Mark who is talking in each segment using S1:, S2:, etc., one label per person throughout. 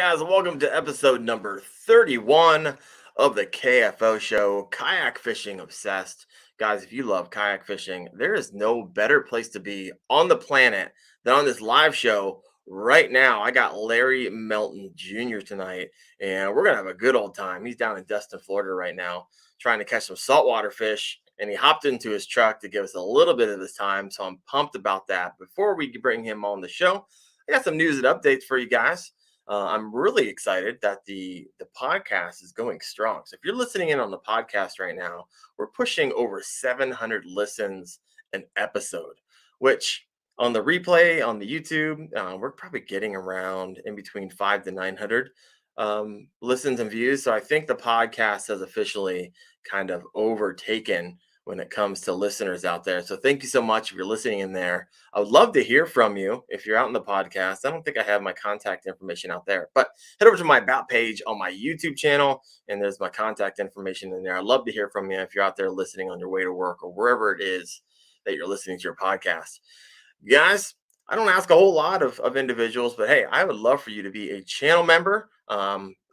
S1: guys, welcome to episode number 31 of the KFO Show, Kayak Fishing Obsessed. Guys, if you love kayak fishing, there is no better place to be on the planet than on this live show right now. I got Larry Melton Jr. tonight, and we're going to have a good old time. He's down in Destin, Florida right now, trying to catch some saltwater fish, and he hopped into his truck to give us a little bit of his time, so I'm pumped about that. Before we bring him on the show, I got some news and updates for you guys. I'm really excited that the podcast is going strong. So if you're listening in on the podcast right now, we're pushing over 700 listens an episode, which on the replay on the YouTube, we're probably getting around in between 5 to 900 listens and views. So I think the podcast has officially kind of overtaken when it comes to listeners out there. So thank you so much if you're listening in there. I would love to hear from you if you're out in the podcast. I don't think I have my contact information out there, but head over to my About page on my YouTube channel, and there's my contact information in there. I'd love to hear from you if you're out there listening on your way to work or wherever it is that you're listening to your podcast. Guys, I don't ask a whole lot of individuals, but hey, I would love for you to be a channel member.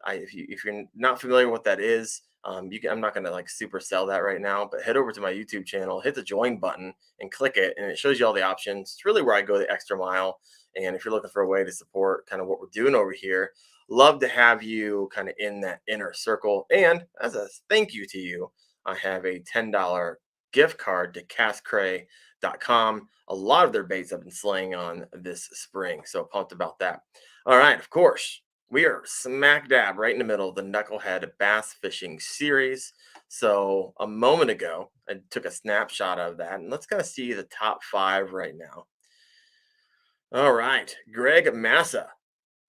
S1: If you're not familiar with what that is, I'm not going to like super sell that right now, but head over to my YouTube channel, hit the join button and click it. And it shows you all the options. It's really where I go the extra mile. And if you're looking for a way to support kind of what we're doing over here, love to have you kind of in that inner circle. And as a thank you to you, I have a $10 gift card to castcray.com. A lot of their baits I've been slaying on this spring. So pumped about that. All right. Of course, we are smack dab right in the middle of the Knucklehead Bass Fishing Series. So a moment ago, I took a snapshot of that, and let's kind of see the top 5 right now. All right, Greg Massa,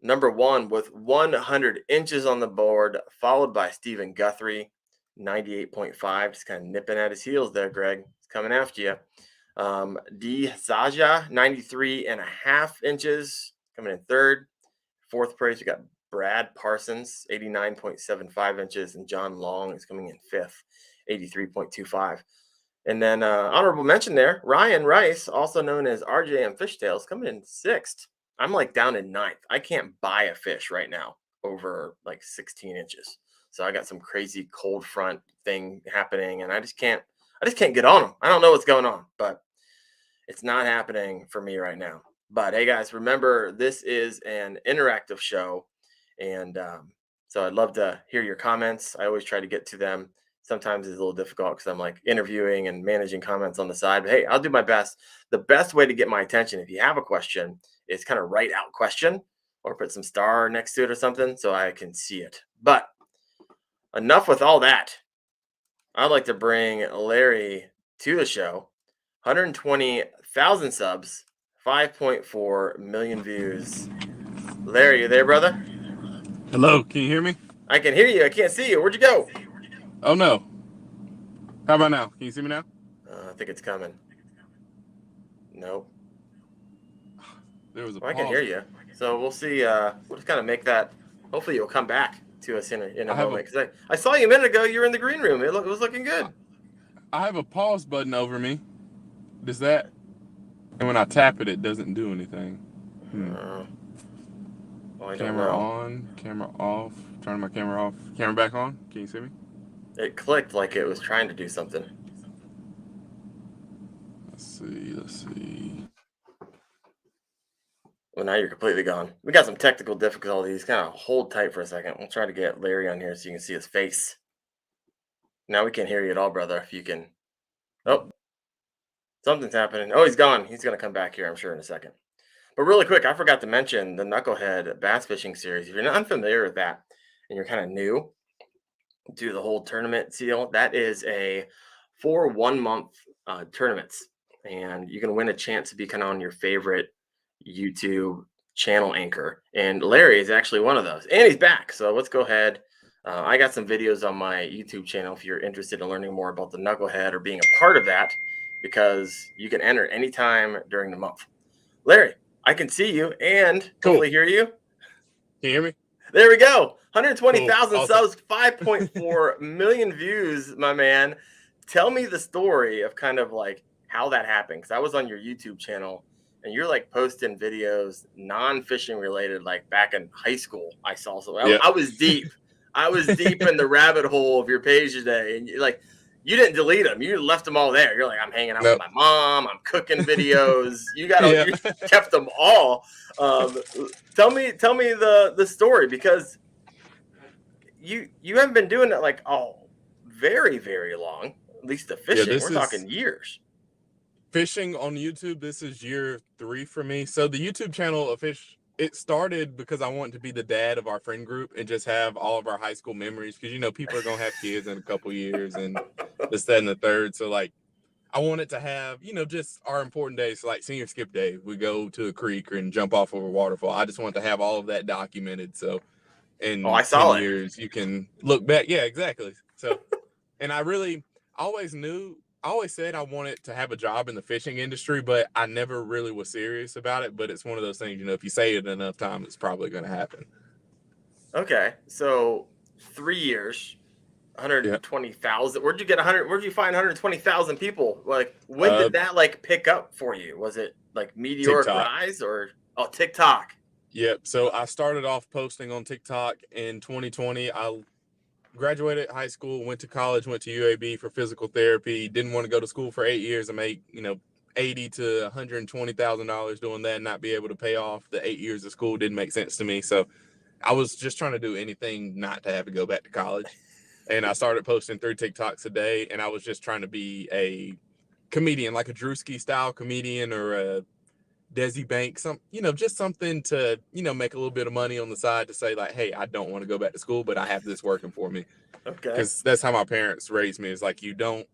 S1: number 1 with 100 inches on the board, followed by Stephen Guthrie, 98.5, just kind of nipping at his heels there, Greg. He's coming after you. D. Zaja, 93.5 inches, coming in 3rd. 4th place, we got Brad Parsons, 89.75 inches, and John Long is coming in 5th, 83.25. And then honorable mention there, Ryan Rice, also known as RJM Fishtails, coming in 6th. I'm like down in 9th. I can't buy a fish right now over like 16 inches. So I got some crazy cold front thing happening, and I just can't get on them. I don't know what's going on, but it's not happening for me right now. But hey, guys, remember, this is an interactive show. And so I'd love to hear your comments. I always try to get to them. Sometimes it's a little difficult because I'm like interviewing and managing comments on the side. But hey, I'll do my best. The best way to get my attention, if you have a question, is kind of write out question or put some star next to it or something so I can see it. But enough with all that. I'd like to bring Larry to the show. 120,000 subs. 5.4 million views. Larry, you there, brother?
S2: Hello, can you hear me?
S1: I can hear you. I can't see you. Where'd you go?
S2: Oh, no. How about now? Can you see me now?
S1: I think it's coming. No.
S2: There was a
S1: Well, I
S2: pause.
S1: can hear you. So we'll see. We'll just kind of make that. Hopefully you'll come back to us in a moment. Because I saw you a minute ago. You were in the green room. It was looking good.
S2: I have a pause button over me. Does that? And when I tap it, it doesn't do anything.
S1: Well, I don't
S2: Camera
S1: know.
S2: on, camera off. Turning my camera off. Camera back on. Can you see me?
S1: It clicked like it was trying to do something.
S2: Let's see.
S1: Well, now you're completely gone. We got some technical difficulties. Kind of hold tight for a second. We'll try to get Larry on here so you can see his face. Now we can't hear you at all, brother. If you can. Oh, something's happening. Oh, he's gone. He's going to come back here, I'm sure, in a second. But really quick, I forgot to mention the Knucklehead Bass Fishing Series. If you're not familiar with that and you're kind of new to the whole tournament deal, that is a 4 1-month tournaments. And you can win a chance to be kind of on your favorite YouTube channel anchor. And Larry is actually one of those. And he's back. So let's go ahead. I got some videos on my YouTube channel if you're interested in learning more about the Knucklehead or being a part of that, because you can enter anytime during the month. Larry, I can see you and hopefully hear you.
S2: Can you hear me?
S1: There we go. 120,000
S2: Cool.
S1: subs, 5.4 million views, my man. Tell me the story of kind of like how that happened, because I was on your YouTube channel and you're like posting videos non-fishing related, like back in high school. I saw so
S2: Yeah.
S1: I was deep. I was deep in the rabbit hole of your page today, and you didn't delete them. You left them all there. You're like, I'm hanging out with
S2: Nope.
S1: my mom. I'm cooking videos. You
S2: Yeah.
S1: kept them all. Tell me the story, because you haven't been doing it like very, very long. At least the
S2: Yeah,
S1: fishing,
S2: this
S1: we're
S2: is
S1: talking years.
S2: fishing on YouTube. This is year 3 for me. So the YouTube channel of it started because I wanted to be the dad of our friend group and just have all of our high school memories, because people are gonna have kids in a couple years and this, that, and the third. So like I wanted to have, just our important days. So like senior skip day, we go to a creek and jump off of a waterfall. I just want to have all of that documented. So
S1: Oh, I
S2: in 10
S1: saw it.
S2: years, you can look back. Yeah, exactly. So, and I always said I wanted to have a job in the fishing industry, but I never really was serious about it. But it's one of those things, if you say it enough times, it's probably going to happen.
S1: Okay, so 3 years,
S2: Yeah.
S1: 120,000. Where'd you get 100? Where'd you find 120,000 people? Like, when did that like pick up for you? Was it like meteoric
S2: TikTok.
S1: rise, or TikTok?
S2: Yep. So I started off posting on TikTok in 2020. I graduated high school, went to college, went to UAB for physical therapy. Didn't want to go to school for 8 years and make, $80,000 to $120,000 doing that and not be able to pay off the 8 years of school. Didn't make sense to me. So I was just trying to do anything not to have to go back to college. And I started posting 3 TikToks a day, and I was just trying to be a comedian, like a Drewski style comedian or a Desi Bank, just something to, make a little bit of money on the side to say like, hey, I don't want to go back to school, but I have this working for me.
S1: Okay.
S2: Because that's how my parents raised me. Is like, you don't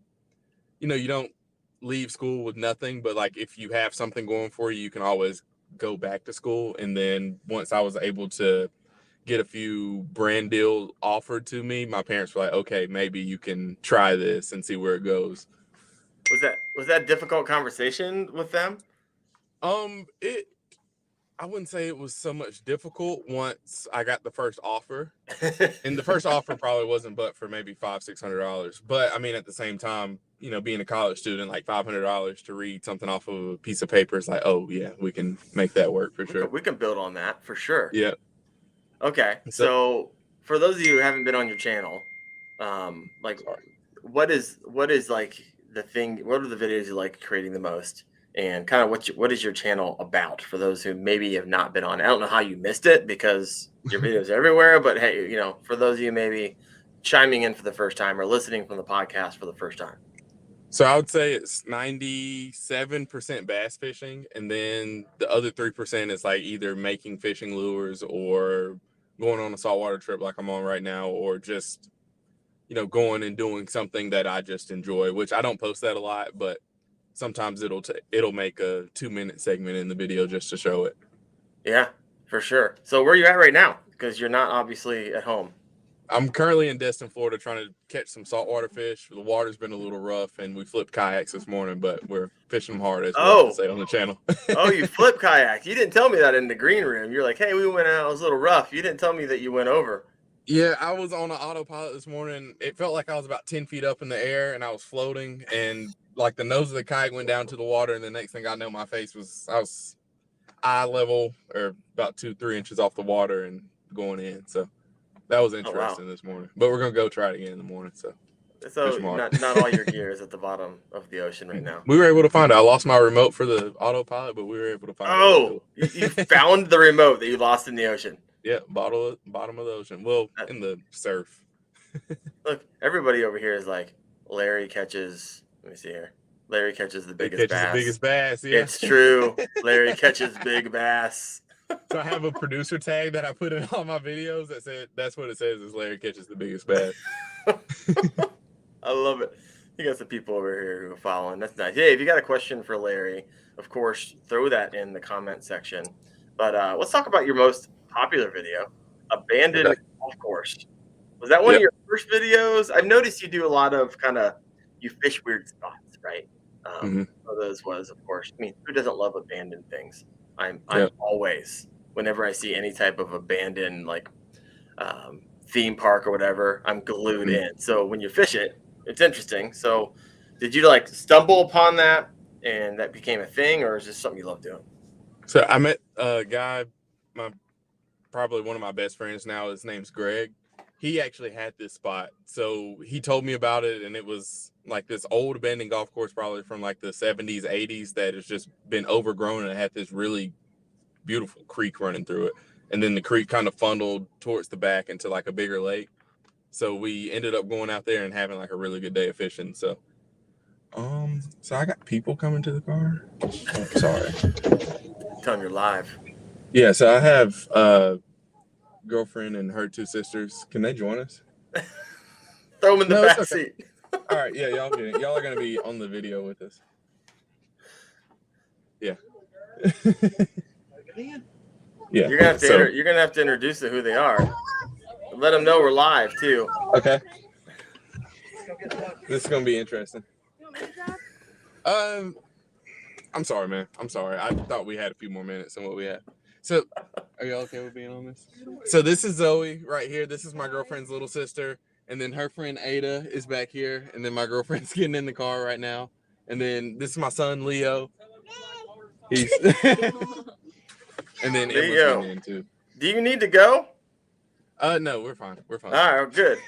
S2: leave school with nothing, but like if you have something going for you, you can always go back to school. And then once I was able to get a few brand deals offered to me, my parents were like, okay, maybe you can try this and see where it goes.
S1: Was that a difficult conversation with them?
S2: I wouldn't say it was so much difficult once I got the first offer. And the first offer probably wasn't but for maybe $500-$600. But I mean, at the same time, being a college student, like $500 to read something off of a piece of paper is like, oh yeah, we can make that work for sure.
S1: We can build on that for sure.
S2: Yeah.
S1: Okay. So for those of you who haven't been on your channel, like what is like the thing? What are the videos you like creating the most? And kind of what is your channel about, for those who maybe have not been on? I don't know how you missed it because your videos are everywhere, but hey, for those of you maybe chiming in for the first time or listening from the podcast for the first time.
S2: So I would say it's 97% bass fishing, and then the other 3% is like either making fishing lures or going on a saltwater trip like I'm on right now, or just, going and doing something that I just enjoy, which I don't post that a lot, but sometimes it'll make a 2-minute segment in the video just to show it.
S1: Yeah, for sure. So where are you at right now? Because you're not obviously at home.
S2: I'm currently in Destin, Florida, trying to catch some saltwater fish. The water's been a little rough, and we flipped kayaks this morning, but we're fishing them hard, as we like to say on the channel.
S1: Oh, you flipped kayaks. You didn't tell me that in the green room. You're like, hey, we went out. It was a little rough. You didn't tell me that you went over.
S2: Yeah, I was on an autopilot this morning. It felt like I was about 10 feet up in the air, and I was floating, and like the nose of the kayak went down to the water, and the next thing I know, I was eye level, or about 2-3 inches off the water and going in. So that was interesting this morning. But we're gonna go try it again in the morning. So
S1: not all your gear is at the bottom of the ocean right now.
S2: We were able to find it. I lost my remote for the autopilot, but we were able to find it.
S1: Oh, you found the remote that you lost in the ocean.
S2: Yeah, bottom of the ocean. Well, in the surf.
S1: Look, everybody over here is like, Larry catches. Let me see here. Larry catches the biggest bass.
S2: The biggest bass. Yeah,
S1: it's true. Larry catches big bass.
S2: So I have a producer tag that I put in all my videos that said that's what it says is Larry catches the biggest bass.
S1: I love it. You got some people over here who are following. That's nice. Hey, if you got a question for Larry, of course, throw that in the comment section. But let's talk about your most popular video, Abandoned Golf Course. Was that one of your first videos? I've noticed you do a lot of you fish weird spots, right? One of those was, of course, I mean, who doesn't love abandoned things? I'm always, whenever I see any type of abandoned, like theme park or whatever, I'm glued in. So when you fish it, it's interesting. So did you stumble upon that and that became a thing, or is this something you love doing?
S2: So I met a guy, probably one of my best friends now. His name's Greg. He actually had this spot, so he told me about it, and it was like this old abandoned golf course, probably from like the 70s, 80s, that has just been overgrown, and it had this really beautiful creek running through it, and then the creek kind of funneled towards the back into like a bigger lake. So we ended up going out there and having like a really good day of fishing. So I got people coming to the car. Oh, sorry.
S1: Tell them you're live.
S2: Yeah, so I have girlfriend and her two sisters. Can they join us?
S1: Throw them in the
S2: No,
S1: back
S2: it's okay.
S1: seat.
S2: All right, yeah, y'all get it. Y'all are gonna be on the video with us. Yeah. Yeah.
S1: You're gonna have to introduce who they are. Let them know we're live too.
S2: Okay. This is gonna be interesting. I'm sorry, man. I'm sorry. I thought we had a few more minutes than what we had. So, are y'all okay with being on this? So this is Zoe right here. This is my girlfriend's little sister, and then her friend Ada is back here, and then my girlfriend's getting in the car right now, and then this is my son Leo. He's and then Emma's getting in too.
S1: Do you need to go?
S2: No, we're fine. We're fine.
S1: All right, good.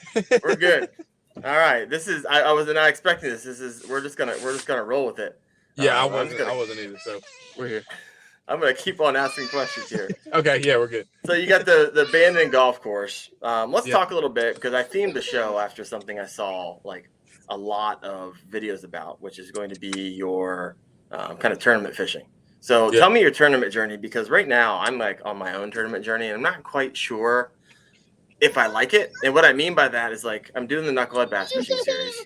S1: We're good. All right. This is I was not expecting this. We're just gonna roll with it.
S2: Yeah, I wasn't either. So we're here.
S1: I'm gonna keep on asking questions here.
S2: Okay, yeah, we're good.
S1: So you got the abandoned golf course. Let's talk a little bit, because I themed the show after something I saw like a lot of videos about, which is going to be your kind of tournament fishing. So tell me your tournament journey, because right now I'm like on my own tournament journey, and I'm not quite sure if I like it. And what I mean by that is, like, I'm doing the Knucklehead Bass Fishing Series,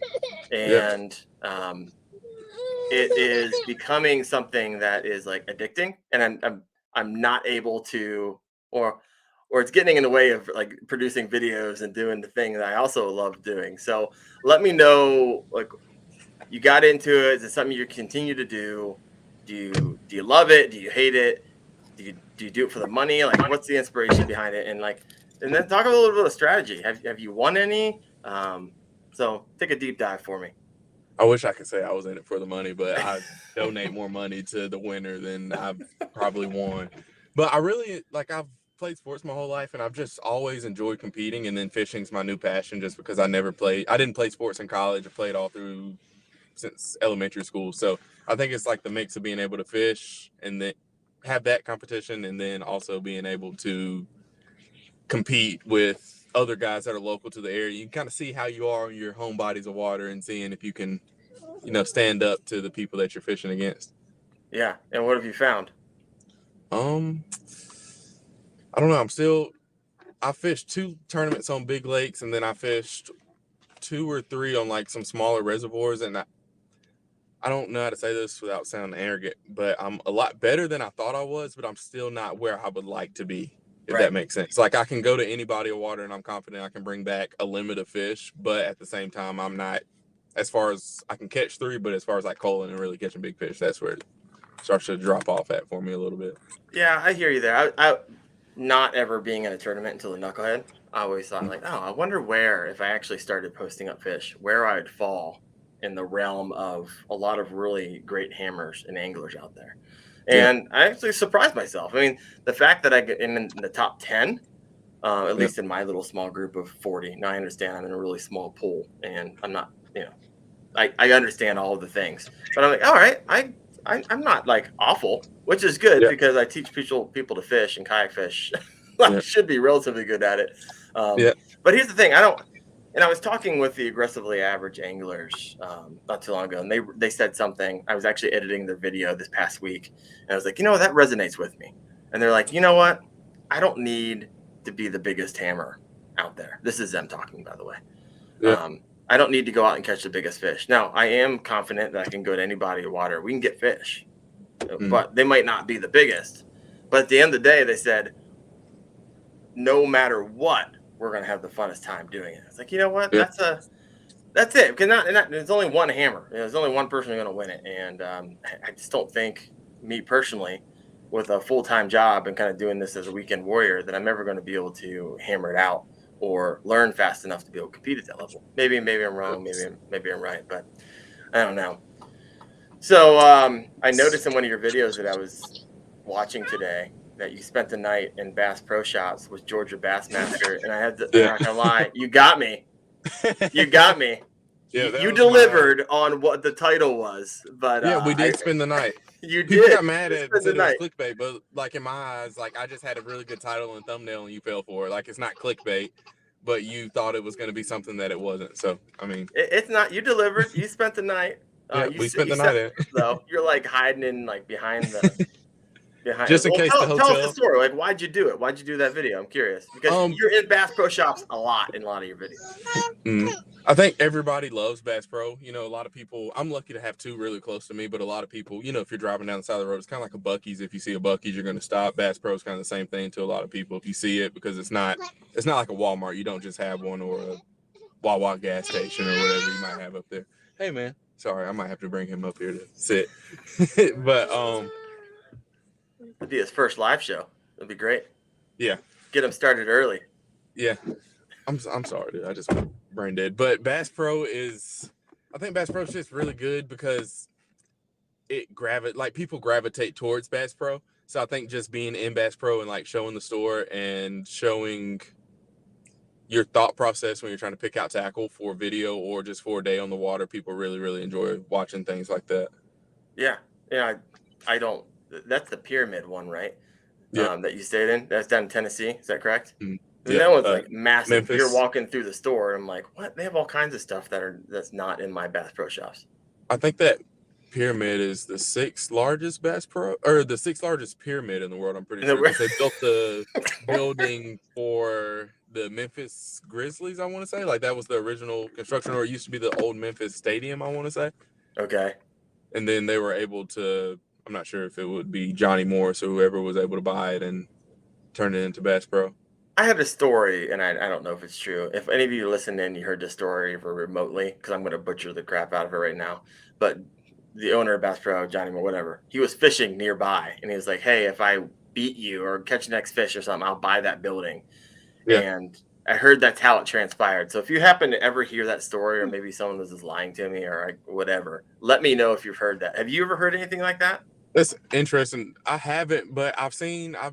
S1: and it is becoming something that is like addicting, and I'm not able to, or it's getting in the way of like producing videos and doing the thing that I also love doing. So let me know, like, you got into it. Is it something you continue to do? Do you love it? Do you hate it? Do you do it for the money? Like, what's the inspiration behind it? And then talk a little bit of strategy. Have you won any? So take a deep dive for me.
S2: I wish I could say I was in it for the money, but I donate more money to the winner than I've probably won. But I really, I've played sports my whole life, and I've just always enjoyed competing, and then fishing's my new passion, just because I didn't play sports in college. I played all through since elementary school. So I think it's like the mix of being able to fish and then have that competition, and then also being able to compete with other guys that are local to the area. You can kind of see how you are in your home bodies of water, and seeing if you can, stand up to the people that you're fishing against.
S1: Yeah. And what have you found?
S2: I don't know. I fished 2 tournaments on big lakes, and then I fished 2 or 3 on like some smaller reservoirs. And I don't know how to say this without sounding arrogant, but I'm a lot better than I thought I was, but I'm still not where I would like to be, if that makes sense. Like, I can go to any body of water, and I'm confident I can bring back a limit of fish, but at the same time, I'm not, as far as I can catch 3, but as far as like culling and really catching big fish, that's where it starts to drop off at for me a little bit.
S1: Yeah, I hear you there. I not ever being in a tournament until the Knucklehead, I always thought, like, I wonder where, if I actually started posting up fish, where I would fall in the realm of a lot of really great hammers and anglers out there. And I actually surprised myself. I mean, the fact that I get in the top 10, at least in my little small group of 40. Now, I understand I'm in a really small pool, and I'm not, I understand all of the things. But I'm like, all right, I'm not like awful, which is good, because I teach people to fish and kayak fish. I should be relatively good at it. But here's the thing. And I was talking with the aggressively average anglers not too long ago, and they said something. I was actually editing their video this past week, and I was like, that resonates with me. And they're like, you know what? I don't need to be the biggest hammer out there. This is them talking, by the way. I don't need to go out and catch the biggest fish. Now, I am confident that I can go to any body of water. We can get fish, but they might not be the biggest. But at the end of the day, they said, no matter what, we're going to have the funnest time doing it. It's like, you know what? That's it. Because there's only one hammer. There's only one person who's going to win it. And I just don't think, me personally, with a full-time job and kind of doing this as a weekend warrior, that I'm ever going to be able to hammer it out or learn fast enough to be able to compete at that level. Maybe I'm wrong. Maybe I'm right, but I don't know. So I noticed in one of your videos that I was watching today that you spent the night in Bass Pro Shops with Georgia Bassmaster, and I'm not gonna lie, you got me. You got me.
S2: Yeah,
S1: You delivered on what the title was, but
S2: yeah, we did spend the night.
S1: You
S2: People
S1: did.
S2: got mad
S1: You
S2: at
S1: spent the
S2: said it was
S1: night.
S2: clickbait, but like in my eyes, like I just had a really good title and thumbnail, and you fell for it. Like it's not clickbait, but you thought it was going to be something that it wasn't. So I mean,
S1: It's not. You delivered. You spent the night.
S2: yeah, we spent the night in it.
S1: Though you're like hiding in like behind the behind.
S2: Just in
S1: Well,
S2: case the
S1: tell us the
S2: hotel.
S1: story. Like, why'd you do it? Why'd you do that video? I'm curious because you're in Bass Pro Shops a lot in a lot of your videos.
S2: I think everybody loves Bass Pro. You know, a lot of people. I'm lucky to have two really close to me, but a lot of people, you know, if you're driving down the side of the road, it's kind of like a Buc-ee's. If you see a Buc-ee's, you're going to stop. Bass Pro is kind of the same thing to a lot of people. If you see it, because it's not like a Walmart. You don't just have one, or a Wawa gas station or whatever you might have up there. Hey man, sorry, I might have to bring him up here to sit. But
S1: it'd be his first live show. It'd be great.
S2: Yeah,
S1: get him started early.
S2: Yeah, I'm sorry, dude. I just went brain dead. But Bass Pro is, I think Bass Pro is just really good because people gravitate towards Bass Pro. So I think just being in Bass Pro and like showing the store and showing your thought process when you're trying to pick out tackle for video or just for a day on the water, people really, really enjoy watching things like that.
S1: Yeah. I don't. That's the pyramid one, right?
S2: Yeah.
S1: That you stayed in. That's down in Tennessee. Is that correct?
S2: Mm-hmm.
S1: Yeah, that one's like massive.
S2: Memphis.
S1: You're walking through the store, and I'm like, what? They have all kinds of stuff that's not in my Bass Pro Shops.
S2: I think that pyramid is the sixth largest Bass Pro, or the sixth largest pyramid in the world. I'm pretty sure they built the building for the Memphis Grizzlies. I want to say like that was the original construction, or it used to be the old Memphis Stadium. I want to say.
S1: Okay.
S2: And then they were able to. I'm not sure if it would be Johnny Morris or whoever was able to buy it and turn it into Bass Pro.
S1: I have a story, and I don't know if it's true. If any of you listened in, you heard this story remotely, because I'm going to butcher the crap out of it right now. But the owner of Bass Pro, Johnny Moore, whatever, he was fishing nearby, and he was like, hey, if I beat you or catch the next fish or something, I'll buy that building. Yeah. And I heard that's how it transpired. So if you happen to ever hear that story, or maybe someone was just lying to me or whatever, let me know if you've heard that. Have you ever heard anything like that?
S2: That's interesting. I haven't, but I've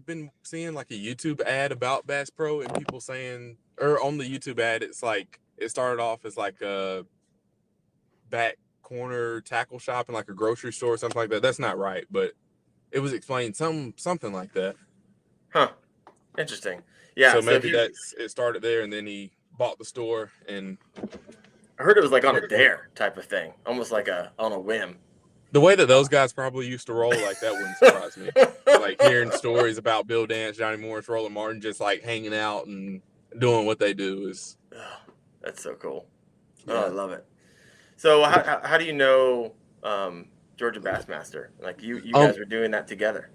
S2: been seeing like a YouTube ad about Bass Pro and people saying, or on the YouTube ad, it's like, it started off as like a back corner tackle shop in like a grocery store or something like that. That's not right, but it was explained something like that.
S1: Huh. Interesting. Yeah.
S2: So maybe it started there and then he bought the store, and
S1: I heard it was like on a dare type of thing, almost like on a whim.
S2: The way that those guys probably used to roll, like that wouldn't surprise me. Like hearing stories about Bill Dance, Johnny Morris, Roland Martin, just like hanging out and doing what they do is.
S1: Oh, that's so cool.
S2: Yeah.
S1: Oh, I love it. So how do you know Georgia Bassmaster? Like you guys were doing that together.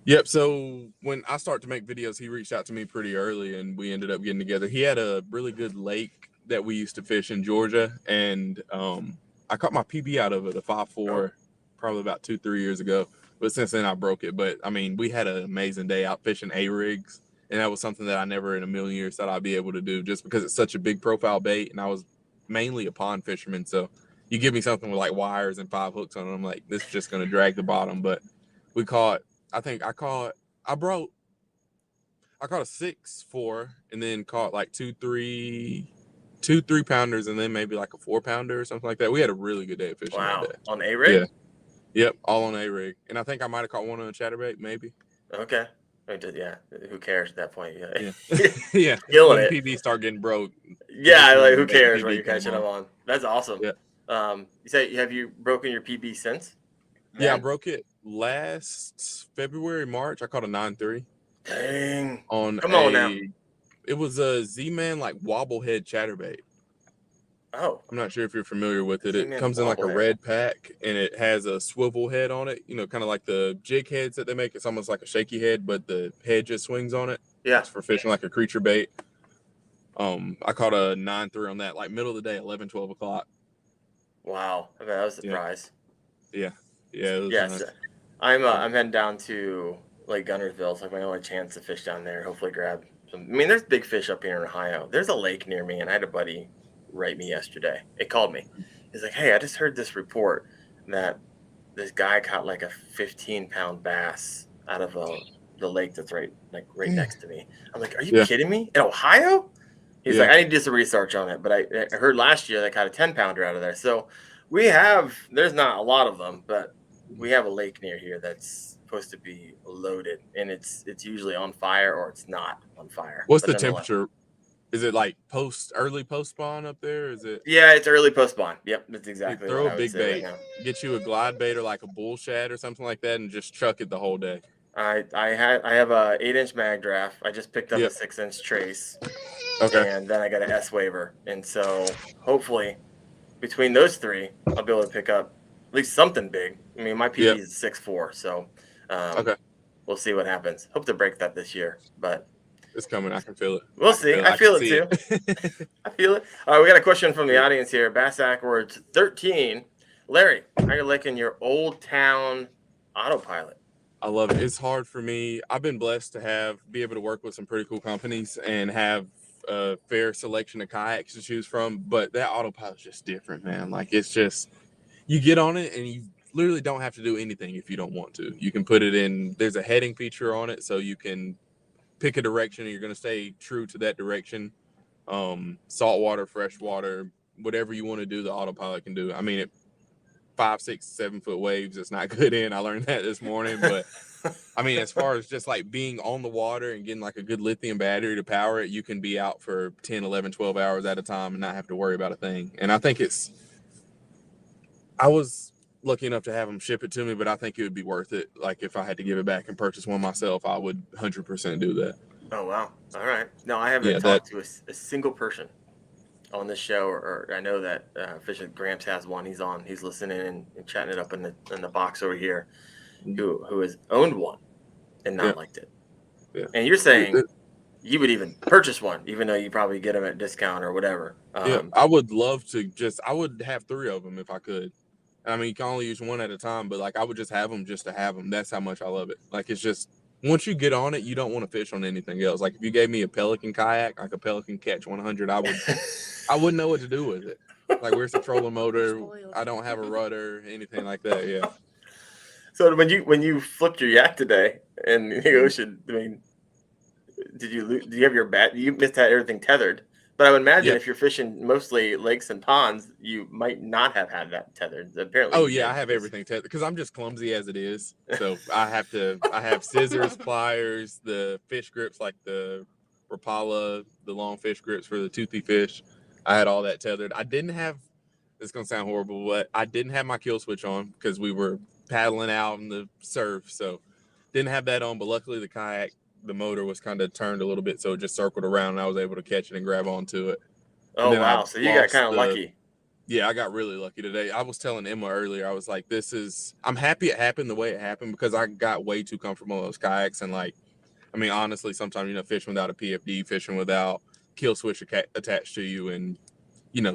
S2: Yep. So when I started to make videos, he reached out to me pretty early, and we ended up getting together. He had a really good lake that we used to fish in Georgia, and I caught my PB out of it, a 5.4, probably about 2-3 years ago. But since then I broke it. But I mean, we had an amazing day out fishing A-rigs, and that was something that I never in a million years thought I'd be able to do, just because it's such a big profile bait, and I was mainly a pond fisherman. So you give me something with like wires and 5 hooks on it, I'm like, this is just going to drag the bottom. But we caught, I caught a 6.4, and then caught like 2 3-pounders, and then maybe like a 4-pounder or something like that. We had a really good day of fishing that day.
S1: On A-rig?
S2: Yeah. Yep, all on A-rig. And I think I might have caught one on a chatterbait, maybe.
S1: Okay. Yeah. Who cares at that point?
S2: Yeah. Yeah.
S1: Killing
S2: when
S1: it.
S2: PB start getting broke.
S1: Yeah, like who cares when you're catching them on? That's awesome.
S2: Yeah.
S1: You say, have you broken your PB since?
S2: Yeah, I broke it last February, March. I caught a 9.3.
S1: Dang.
S2: Come on now. It was a Z-Man like wobblehead chatterbait.
S1: Oh.
S2: I'm not sure if you're familiar with it. It comes in like a red pack, and it has a swivel head on it. You know, kind of like the jig heads that they make. It's almost like a shaky head, but the head just swings on it.
S1: Yeah.
S2: It's for fishing like a creature bait. I caught a 9.3 on that, like middle of the day, 11, 12 o'clock.
S1: Wow. I mean, that was a surprise.
S2: Yeah. Yeah. It was
S1: yes.
S2: Nice.
S1: I'm heading down to Lake Gunnersville. It's like my only chance to fish down there. Hopefully grab some. I mean, there's big fish up here in Ohio. There's a lake near me, and I had a buddy write me yesterday. It called me. He's like, hey, I just heard this report that this guy caught like a 15-pound bass out of the lake that's right next to me. I'm like, are you
S2: Yeah.
S1: kidding me? In Ohio? He's
S2: Yeah.
S1: like, I need to do some research on it, but I heard last year they caught a 10-pounder out of there. So there's not a lot of them, but we have a lake near here that's supposed to be loaded, and it's usually on fire or it's not on fire.
S2: What's
S1: But
S2: the
S1: nonetheless,
S2: temperature? Is it like early post spawn up there? Is it?
S1: yeah, it's early post spawn. Yep, that's
S2: Dude,
S1: exactly what
S2: throw a
S1: I would
S2: big
S1: say right
S2: bait,
S1: now.
S2: get you a glide bait or like a bull shad or something like that, and just chuck it the whole day.
S1: I have a 8-inch mag draft. I just picked up a
S2: Yep.
S1: 6-inch trace,
S2: Okay.
S1: and then I got an S waiver, and so hopefully between those three, I'll be able to pick up at least something big. I mean, my PB
S2: Yep.
S1: is 6'4", so
S2: Okay.
S1: we'll see what happens. Hope to break that this year, but
S2: It's coming. I can feel it.
S1: we'll see. I feel it too. I feel it. All right, we got a question from the audience here. Bassack Words 13. Larry, how you liking your Old Town autopilot?
S2: I love it. It's hard for me. I've been blessed to be able to work with some pretty cool companies and have a fair selection of kayaks to choose from. But that autopilot's just different, man. Like, it's just, you get on it and you literally don't have to do anything if you don't want to. You can put it in, there's a heading feature on it, so you can pick a direction and you're going to stay true to that direction. Saltwater, freshwater, whatever you want to do, the autopilot can do. I mean, 5, 6, 7 foot waves, it's not good in. I learned that this morning. But I mean, as far as just like being on the water and getting like a good lithium battery to power it, you can be out for 10, 11, 12 hours at a time and not have to worry about a thing. And I think I was lucky enough to have them ship it to me, but I think it would be worth it. Like, if I had to give it back and purchase one myself, I would 100% do that.
S1: Oh, wow. All right. No, I haven't talked to a single person on this show, or I know that Fishing Gramps has one. He's on. He's listening and chatting it up in the box over here. Who has owned one and not liked it.
S2: Yeah.
S1: And you're saying you would even purchase one, even though you probably get them at discount or whatever.
S2: Yeah, I would love to I would have 3 of them if I could. I mean, you can only use one at a time, but like, I would just have them just to have them. That's how much I love it. Like, it's just, once you get on it, you don't want to fish on anything else. Like, if you gave me a Pelican kayak, like a Pelican Catch 100, I wouldn't know what to do with it. Like, where's the trolling motor? I don't have a rudder, anything like that. Yeah.
S1: So when you flipped your yak today in the ocean, I mean, did you have your bat? You missed had everything tethered. But I would imagine if you're fishing mostly lakes and ponds, you might not have had that tethered. Apparently.
S2: Oh yeah, I have everything tethered because I'm just clumsy as it is. So I have scissors, pliers, the fish grips like the Rapala, the long fish grips for the toothy fish. I had all that tethered. I didn't have, it's gonna sound horrible, but I didn't have my kill switch on because we were paddling out in the surf. So didn't have that on, but luckily the kayak, the motor was kind of turned a little bit, so it just circled around and I was able to catch it and grab onto it.
S1: Oh, wow. So you got kind of lucky.
S2: Yeah, I got really lucky today. I was telling Emma earlier, I was like, I'm happy it happened the way it happened because I got way too comfortable in those kayaks. And like, I mean, honestly, sometimes, fishing without a PFD, fishing without kill switch attached to you, and,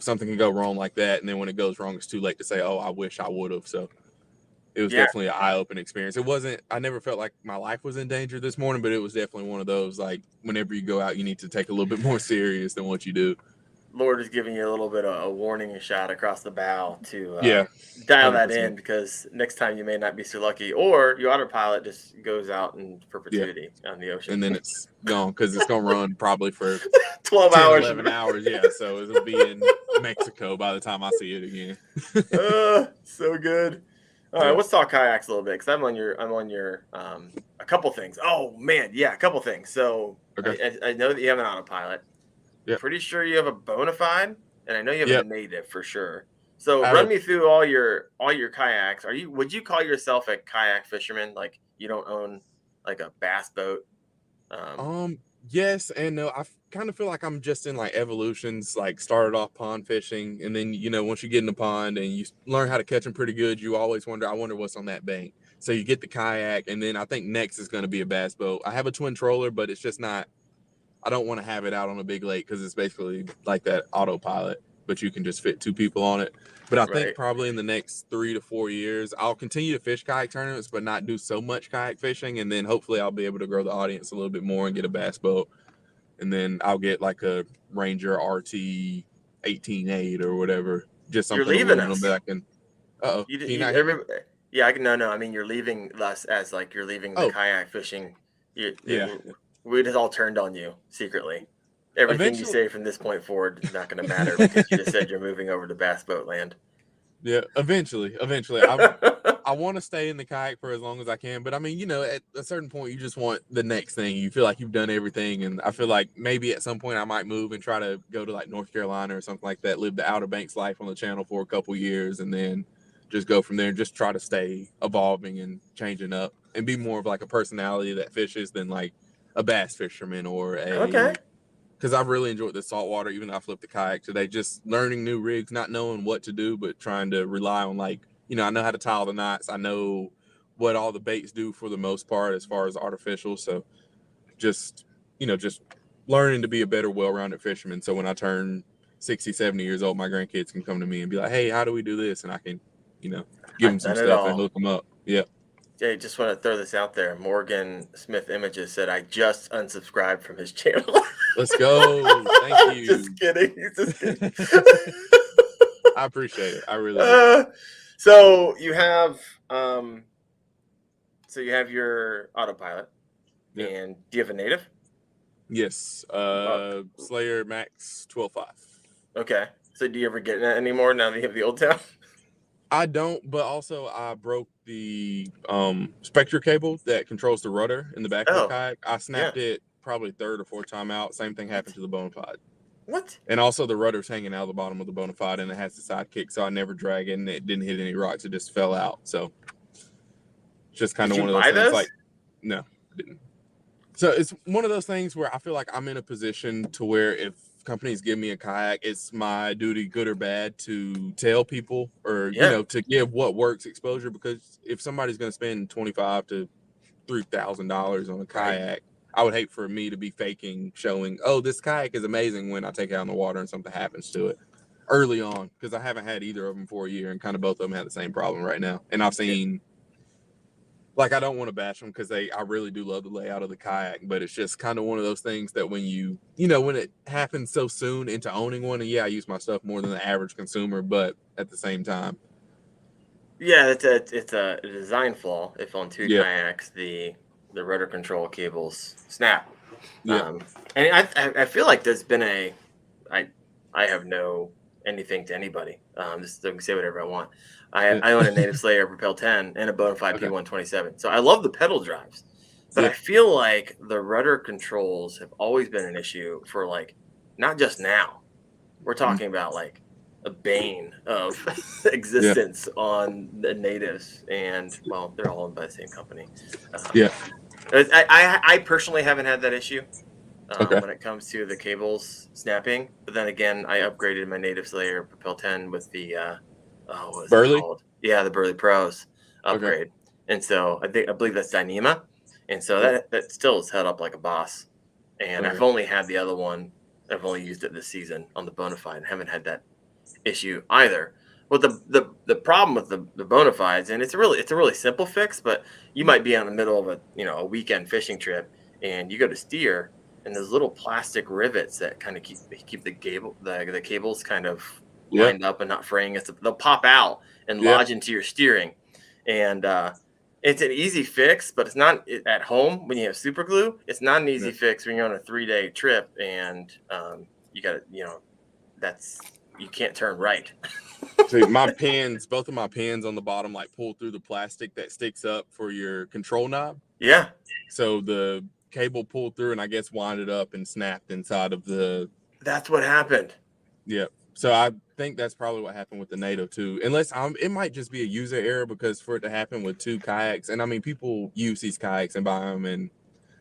S2: something can go wrong like that. And then when it goes wrong, it's too late to say, oh, I wish I would have. So it was definitely an eye-opening experience. I never felt like my life was in danger this morning, but it was definitely one of those, like, whenever you go out, you need to take a little bit more serious than what you do.
S1: Lord is giving you a little bit of a warning shot across the bow to dial 100%. That in, because next time you may not be so lucky, or your autopilot just goes out in perpetuity on the ocean.
S2: And then it's gone because it's going to run probably for
S1: 12 hours.
S2: 11 hours. Yeah, so it'll be in Mexico by the time I see it
S1: again. So good. All right, let's talk kayaks a little bit because I'm on your a couple things. Oh man, yeah, a couple things. So I know that you have an autopilot.
S2: Yep.
S1: Pretty sure you have a bona fide, and I know you have a native for sure. So run me through all your kayaks. Would you call yourself a kayak fisherman? Like, you don't own like a bass boat?
S2: Yes and no. I kind of feel like I'm just in like evolutions. Like, started off pond fishing, and then once you get in the pond and you learn how to catch them pretty good, you always wonder what's on that bank. So you get the kayak, and then I think next is going to be a bass boat. I have a twin troller, but it's just not. I don't want to have it out on a big lake because it's basically like that autopilot, but you can just fit 2 people on it. But I think probably in the next 3 to 4 years, I'll continue to fish kayak tournaments, but not do so much kayak fishing. And then hopefully I'll be able to grow the audience a little bit more and get a bass boat. And then I'll get like a Ranger RT 18.8 or whatever. Just something.
S1: You're leaving us.
S2: That I can.
S1: You Yeah, no. I mean, you're leaving us as like you're leaving the
S2: Oh,
S1: kayak fishing.
S2: yeah.
S1: We just all turned on you secretly. Everything you
S2: Eventually,
S1: say from this point forward is not going to matter because you just said you're moving over to bass boat land.
S2: yeah. Eventually, I want to stay in the kayak for as long as I can, but I mean, at a certain point, you just want the next thing. You feel like you've done everything, and I feel like maybe at some point I might move and try to go to like North Carolina or something like that, live the Outer Banks life on the channel for a couple years, and then just go from there and just try to stay evolving and changing up and be more of like a personality that fishes than like a bass fisherman or
S1: Okay.
S2: because I've really enjoyed the saltwater, even though I flipped the kayak today, just learning new rigs, not knowing what to do, but trying to rely on I know how to tie all the knots. I know what all the baits do for the most part as far as artificial. So just, just learning to be a better, well-rounded fisherman. So when I turn 60, 70 years old, my grandkids can come to me and be like, hey, how do we do this? And I can, give them
S1: I've
S2: some
S1: done it
S2: stuff and
S1: all.
S2: hook them up. Yeah.
S1: Hey, just want to throw this out there. Morgan Smith Images said I just unsubscribed from his channel.
S2: Let's go. Thank you.
S1: Just kidding. He's just kidding.
S2: I appreciate it. I really do.
S1: So you have your autopilot,
S2: Yep.
S1: and do you have a native?
S2: Yes. Slayer Max 12.5.
S1: Okay. So do you ever get in it anymore now that you have the old town?
S2: I don't, but also I broke the Spectre cable that controls the rudder in the back of the
S1: Oh,
S2: kayak. I
S1: yeah.
S2: snapped it probably third or fourth time out. Same thing happened to the Bonafide.
S1: What?
S2: And also the rudder's hanging out of the bottom of the Bonafide and it has the side kick, so I never drag it and it didn't hit any rocks. It just fell out. So it's just kind of
S1: Did
S2: one
S1: you
S2: of those
S1: buy
S2: things.
S1: this?
S2: Like, no, I didn't. So it's one of those things where I feel like I'm in a position to where if companies give me a kayak, it's my duty, good or bad, to tell people or
S1: Yeah.
S2: to give what works exposure. Because if somebody's going to spend $2,500 to $3,000 on a kayak, I would hate for me to be faking showing, oh, this kayak is amazing when I take it out in the water and something happens to it early on, because I haven't had either of them for a year and kind of both of them have the same problem right now. And I've seen. Like, I don't want to bash them because I really do love the layout of the kayak, but it's just kind of one of those things that when when it happens so soon into owning one, and yeah, I use my stuff more than the average consumer, but at the same time.
S1: Yeah, it's a design flaw. If on two
S2: Yeah.
S1: kayaks the rudder control cables snap.
S2: Yeah.
S1: And I feel like there's been I have no anything to anybody. Just I can say whatever I want. I own a Native Slayer Propel 10 and a Bonafide
S2: Okay.
S1: P127. So I love the pedal drives, but I feel like the rudder controls have always been an issue for like not just now. We're talking about like a bane of existence on the natives, and well, they're all owned by the same company. I personally haven't had that issue when it comes to the cables snapping. But then again, I upgraded my Native Slayer Propel 10 with the what is
S2: Burley?
S1: it called? Yeah, the Burley Pros upgrade. And so I believe that's Dyneema, and so that still is held up like a boss. And I've only had the other one. I've only used it this season on the Bonafide and haven't had that issue either. Well, the problem with the Bonafides, and it's a really simple fix, but you might be in the middle of a weekend fishing trip and you go to steer, and those little plastic rivets that kind of keep the cables kind of lined up and not fraying. They'll pop out and lodge into your steering, and it's an easy fix, but it's not at home when you have super glue. It's not an easy fix when you're on a 3-day trip and you got you can't turn right.
S2: See, both of my pins on the bottom, like pull through the plastic that sticks up for your control knob.
S1: Yeah.
S2: So the cable pulled through and I guess winded up and snapped inside of the.
S1: That's what happened.
S2: Yep. So I think that's probably what happened with the Native too. Unless it might just be a user error, because for it to happen with two kayaks, and I mean people use these kayaks and buy them, and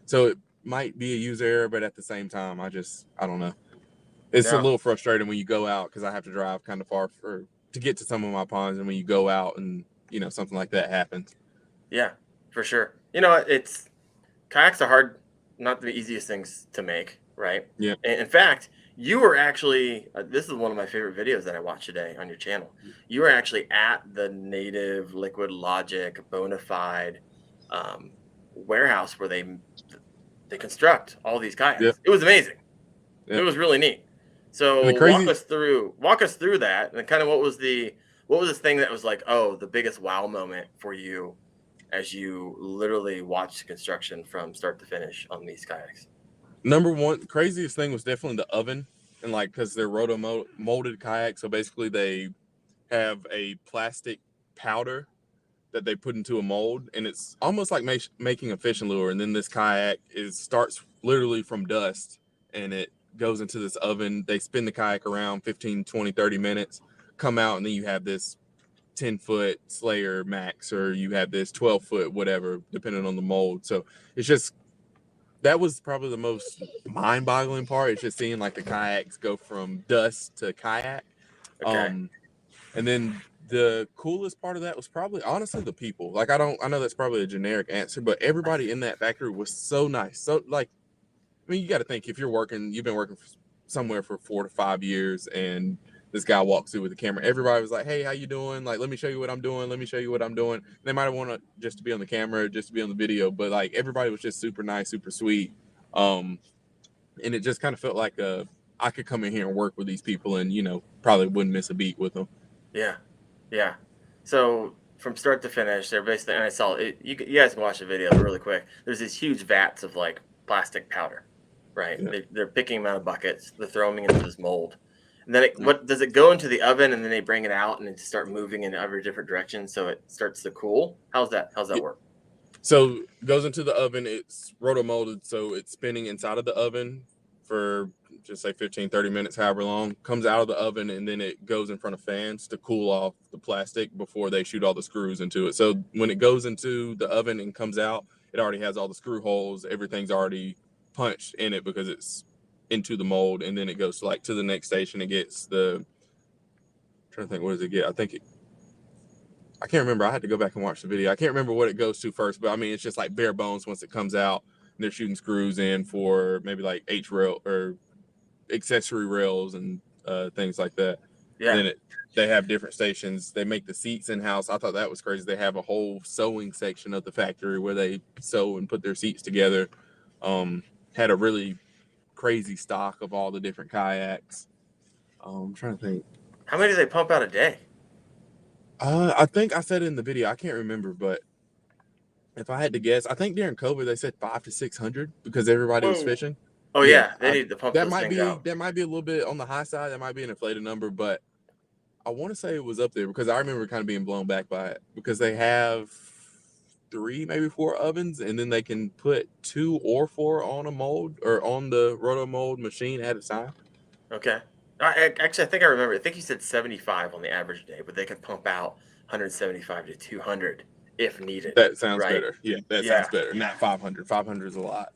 S2: so it might be a user error, but at the same time, I don't know. It's a little frustrating when you go out, because I have to drive kind of far to get to some of my ponds, and when you go out and something like that happens.
S1: Yeah, for sure. Kayaks are hard, not the easiest things to make, right?
S2: Yeah.
S1: And in fact, you were actually this is one of my favorite videos that I watched today on your channel. You were actually at the Native Liquid Logic Bonafide warehouse where they construct all these kayaks.
S2: Yep.
S1: It was amazing.
S2: Yep.
S1: It was really neat. So walk us through that, and kind of what was the What was the thing that was like, oh, the biggest wow moment for you as you literally watched construction from start to finish on these kayaks?
S2: Number one, craziest thing was definitely the oven, and like because they're molded kayaks, so basically they have a plastic powder that they put into a mold, and it's almost like making a fishing lure. And then this kayak starts literally from dust, and it goes into this oven. They spin the kayak around 15, 20, 30 minutes, come out, and then you have this 10-foot Slayer Max, or you have this 12-foot whatever, depending on the mold. So it's just, that was probably the most mind-boggling part. It's just seeing like the kayaks go from dust to kayak.
S1: Okay.
S2: And then the coolest part of that was probably honestly the people. Like I know that's probably a generic answer, but everybody in that factory was so nice. So like, I mean, you got to think if you've been working somewhere for 4 to 5 years, and this guy walks through with the camera, everybody was like, "Hey, how you doing? Like, let me show you what I'm doing. Let me show you what I'm doing." They might have wanted just to be on the camera, just to be on the video, but like everybody was just super nice, super sweet. And it just kind of felt like I could come in here and work with these people, and probably wouldn't miss a beat with them.
S1: Yeah. Yeah. So from start to finish, they're basically, and I saw it, you guys can watch the video really quick. There's these huge vats of like plastic powder, right?
S2: Yeah.
S1: They're picking them out of buckets, they're throwing them into this mold. And then
S2: Yeah.
S1: what does it go into the oven and then they bring it out and it start moving in every different direction so it starts to cool? How's that work?
S2: So it goes into the oven. It's roto-molded, so it's spinning inside of the oven for just say 15, 30 minutes, however long. Comes out of the oven, and then it goes in front of fans to cool off the plastic before they shoot all the screws into it. So when it goes into the oven and comes out, it already has all the screw holes. Everything's already punched in it because it's into the mold, and then it goes to the next station. It gets I'm trying to think, what does it get? I can't remember. I had to go back and watch the video. I can't remember what it goes to first, but I mean, it's just like bare bones once it comes out. And they're shooting screws in for maybe like H rail or accessory rails and things like that.
S1: Yeah.
S2: And then they have different stations. They make the seats in house. I thought that was crazy. They have a whole sewing section of the factory where they sew and put their seats together. Had a really crazy stock of all the different kayaks. I'm trying to think.
S1: How many do they pump out a day?
S2: I think I said it in the video. I can't remember, but if I had to guess, I think during COVID they said 500 to 600 because everybody was
S1: Whoa.
S2: fishing.
S1: Oh yeah, they need to pump those things out.
S2: That might be a little bit on the high side. That might be an inflated number, but I want to say it was up there because I remember kind of being blown back by it because they have 3, maybe 4 ovens, and then they can put 2 or 4 on a mold or on the roto mold machine at a time.
S1: Okay. Actually, I think I remember. I think you said 75 on the average day, but they could pump out 175 to 200 if needed.
S2: That sounds
S1: right?
S2: better. Yeah, that sounds better. Not 500. 500 is a lot.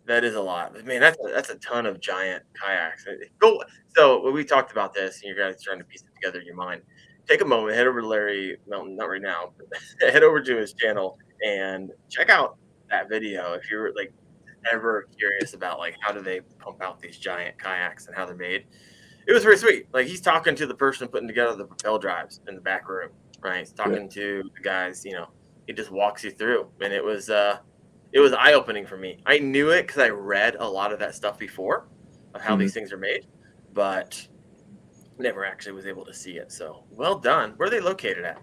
S1: That is a lot. Man, that's a ton of giant kayaks. Go. So when we talked about this, and you guys trying to piece it together in your mind, take a moment, head over to Larry Melton, not right now, but head over to his channel and check out that video if you're like ever curious about like how do they pump out these giant kayaks and how they're made. It was very sweet. Like he's talking to the person putting together the propel drives in the back room, right? He's talking to the guys, he just walks you through. And it was eye-opening for me. I knew it because I read a lot of that stuff before of how these things are made, but never actually was able to see it. So well done. Where are they located at?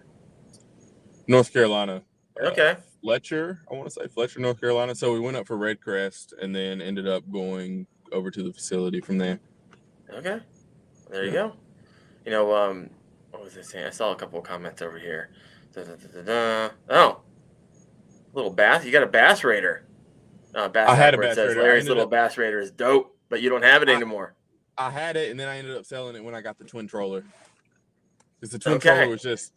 S2: North Carolina.
S1: Okay.
S2: Fletcher, I want to say Fletcher, North Carolina. So we went up for Red Crest and then ended up going over to the facility from there.
S1: Okay. There you go. What was I saying? I saw a couple of comments over here. Oh, little bass. You got a Bass Raider.
S2: I had a Bass Raider.
S1: Larry's little Bass Raider is dope, but you don't have it anymore.
S2: I had it, and then I ended up selling it when I got the twin troller. Because the twin troller was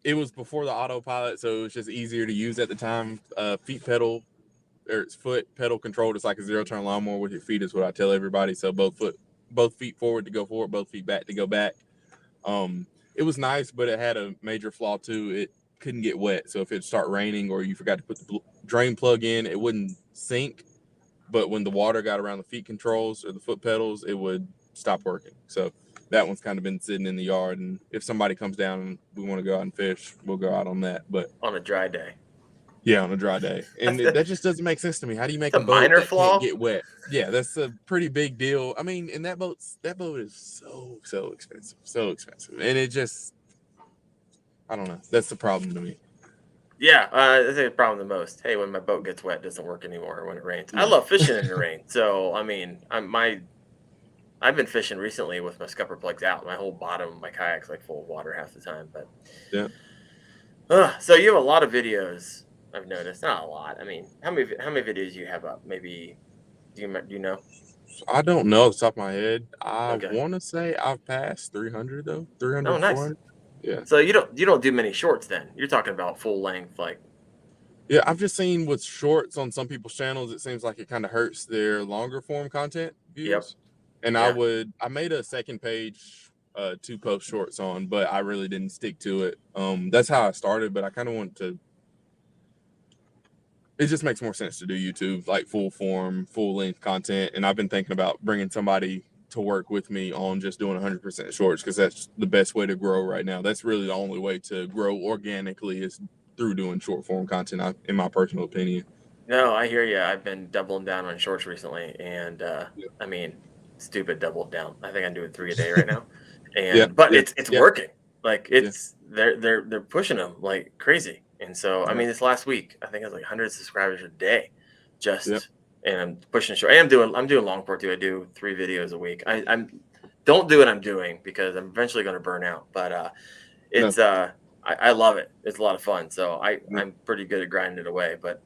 S2: it was before the autopilot, so it was just easier to use at the time. It's foot pedal controlled. It's like a 0-turn lawnmower with your feet is what I tell everybody. So both feet forward to go forward, both feet back to go back. It was nice, but it had a major flaw too. It couldn't get wet. So if it start raining or you forgot to put the drain plug in, it wouldn't sink. But when the water got around the feet controls or the foot pedals, it would stop working. So that one's kind of been sitting in the yard. And if somebody comes down and we want to go out and fish, we'll go out on that. But
S1: on a dry day.
S2: Yeah, on a dry day. And that just doesn't make sense to me. How do you make a boat
S1: minor flaw?
S2: Can't get wet? Yeah, that's a pretty big deal. I mean, and that boat is so expensive. So expensive. And it just, I don't know. That's the problem to me.
S1: Yeah, I think the problem the most. Hey, when my boat gets wet, it doesn't work anymore when it rains. I love fishing in the rain. So I mean, I've been fishing recently with my scupper plugs out. My whole bottom of my kayak's like full of water half the time. But
S2: Yeah.
S1: so you have a lot of videos. I've noticed, not a lot. I mean, how many videos do you have up? Maybe do you know?
S2: I don't know off the top of my head. I
S1: Okay.
S2: want to say I've passed 300 though. 300,
S1: Oh, nice.
S2: 400. Yeah.
S1: So you don't do many shorts then. You're talking about full length, like.
S2: Yeah, I've just seen with shorts on some people's channels, it seems like it kind of hurts their longer form content
S1: Yep.
S2: views. And
S1: Yeah.
S2: I made a second page to post shorts on, but I really didn't stick to it. That's how I started, but I kind of want to. It just makes more sense to do YouTube, like full form, full length content. And I've been thinking about bringing somebody to work with me on just doing 100% shorts because that's the best way to grow right now. That's really the only way to grow organically is through doing short form content, in my personal opinion.
S1: No, I hear you. I've been doubling down on shorts recently, and I mean, stupid doubled down. I think I'm doing 3 a day right now, and but it's working. Like they're pushing them like crazy, and so I mean, this last week I think I was like 100 subscribers a day, just and I'm pushing short. And I'm doing long form too. I do 3 videos a week. I'm don't do what I'm doing because I'm eventually going to burn out, but it's I love it. It's a lot of fun. So I'm pretty good at grinding it away. But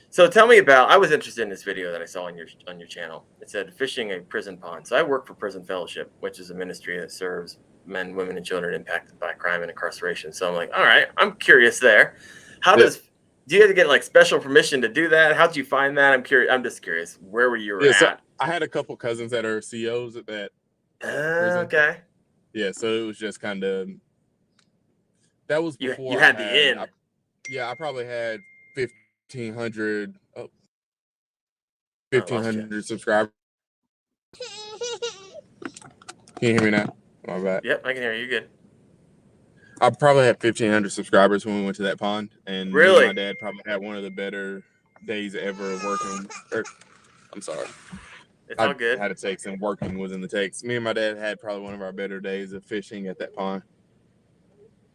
S1: so tell me about. I was interested in this video that I saw on your channel. It said fishing a prison pond. So I work for Prison Fellowship, which is a ministry that serves men, women, and children impacted by crime and incarceration. So I'm like, all right, I'm curious there. Do you have to get like special permission to do that? How'd you find that? I'm curious. I'm just curious. Where were you at?
S2: So I had a couple cousins that are COs at that prison.
S1: Okay.
S2: Yeah, so it was just kind of. That was before
S1: you had the in.
S2: I probably had 1,500 subscribers. Can you hear me now? My bad.
S1: Yep, I can hear you. Good.
S2: I probably had 1,500 subscribers when we went to that pond, and
S1: really,
S2: my dad probably had one of the better days ever working. I'm sorry.
S1: It's all good.
S2: I had to take some working was in the takes. Me and my dad had probably one of our better days of fishing at that pond.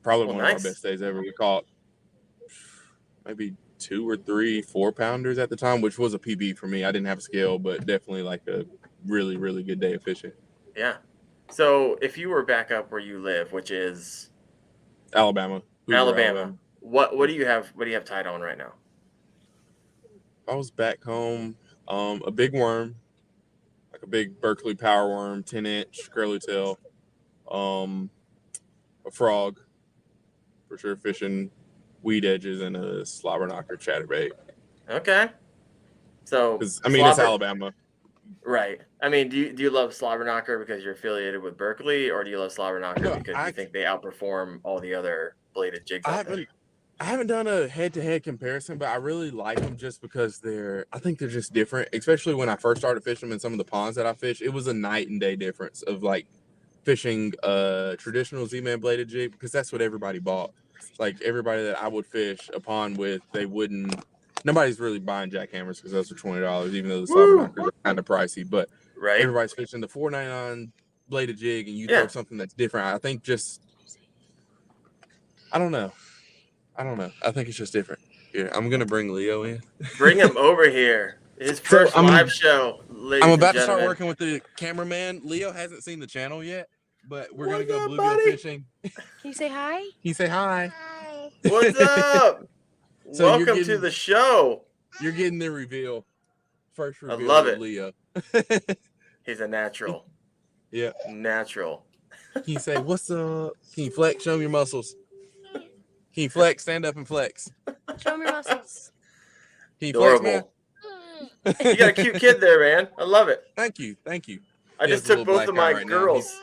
S2: Probably one of our best days ever. We caught maybe 2 or 3 4-pounders at the time, which was a PB for me. I didn't have a scale, but definitely like a really, really good day of fishing.
S1: Yeah. So if you were back up where you live, which is
S2: Alabama.
S1: Alabama. What do you have? What do you have tied on right now?
S2: I was back home. A big worm, like a big Berkeley power worm, 10-inch curly tail. A frog, for sure, fishing weed edges and a slobber knocker chatterbait.
S1: Okay. So
S2: I mean, it's Alabama.
S1: Right. I mean, do you love slobber knocker because you're affiliated with Berkeley, or do you love slobber knocker because you think they outperform all the other bladed jigs out there?
S2: I haven't done a head-to-head comparison, but I really like them just because I think they're just different, especially when I first started fishing them in some of the ponds that I fish. It was a night and day difference of like fishing a traditional Z-Man bladed jig because that's what everybody bought. Like everybody that I would fish a pond with, nobody's really buying jackhammers because those are $20, even though the slobber knockers are kind of pricey. But everybody's fishing the $4.99 bladed jig, and you throw something that's different. I think I don't know. I think it's just different. Here, I'm gonna bring Leo in.
S1: Bring him over here. His first live show. I'm
S2: about to start working with the cameraman. Leo hasn't seen the channel yet, but we're gonna go bluegill fishing.
S3: Can you say hi?
S2: Can you say hi?
S3: Hi.
S1: What's up? So welcome to the show.
S2: You're getting the reveal. First reveal. I
S1: love it.
S2: Leo.
S1: He's a natural.
S2: Yeah.
S1: Natural.
S2: Can you say what's up? Can you flex? Show me your muscles. Can you flex? Stand up and flex.
S3: Show me your muscles.
S2: Can you flex, man?
S1: You got a cute kid there, man. I love it.
S2: Thank you.
S1: I just took both of my girls,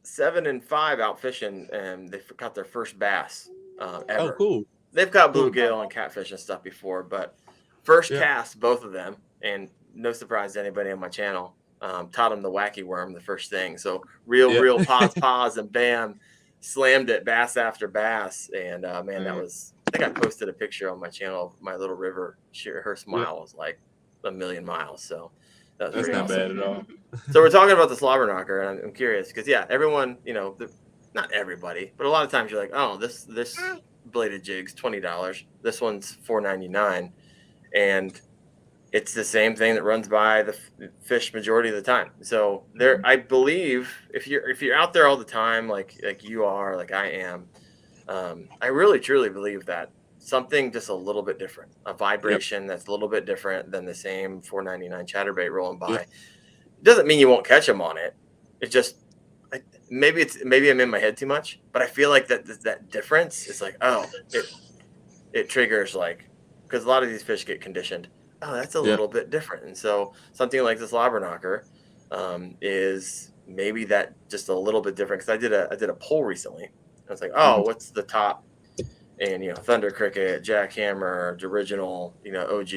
S1: 7 and 5, out fishing, and they caught their first bass ever.
S2: Oh, cool.
S1: They've caught bluegill and catfish and stuff before, but first cast, both of them, and no surprise to anybody on my channel, taught them the wacky worm, the first thing. So real pause, and bam, slammed it, bass after bass. And man, that was, I think I posted a picture on my channel of my little river. Her smile was like a million miles. So that's not
S2: bad at all.
S1: So we're talking about the slobber knocker, and I'm curious because everyone, not everybody, but a lot of times you're like, oh, this bladed jig's $20. This one's $4.99, and it's the same thing that runs by the fish majority of the time. So there, I believe if you're out there all the time, like you are, like I am, I really truly believe that something just a little bit different, a vibration that's a little bit different than the same $4.99 chatterbait rolling by. It doesn't mean you won't catch them on it. It just maybe I'm in my head too much, but I feel like that difference is like, oh, it triggers, like, because a lot of these fish get conditioned. Oh, that's a little bit different. And so something like this lobber knocker is maybe that just a little bit different. Because I did a poll recently. I was like, oh, what's the top? And Thunder Cricket, Jackhammer, original, OG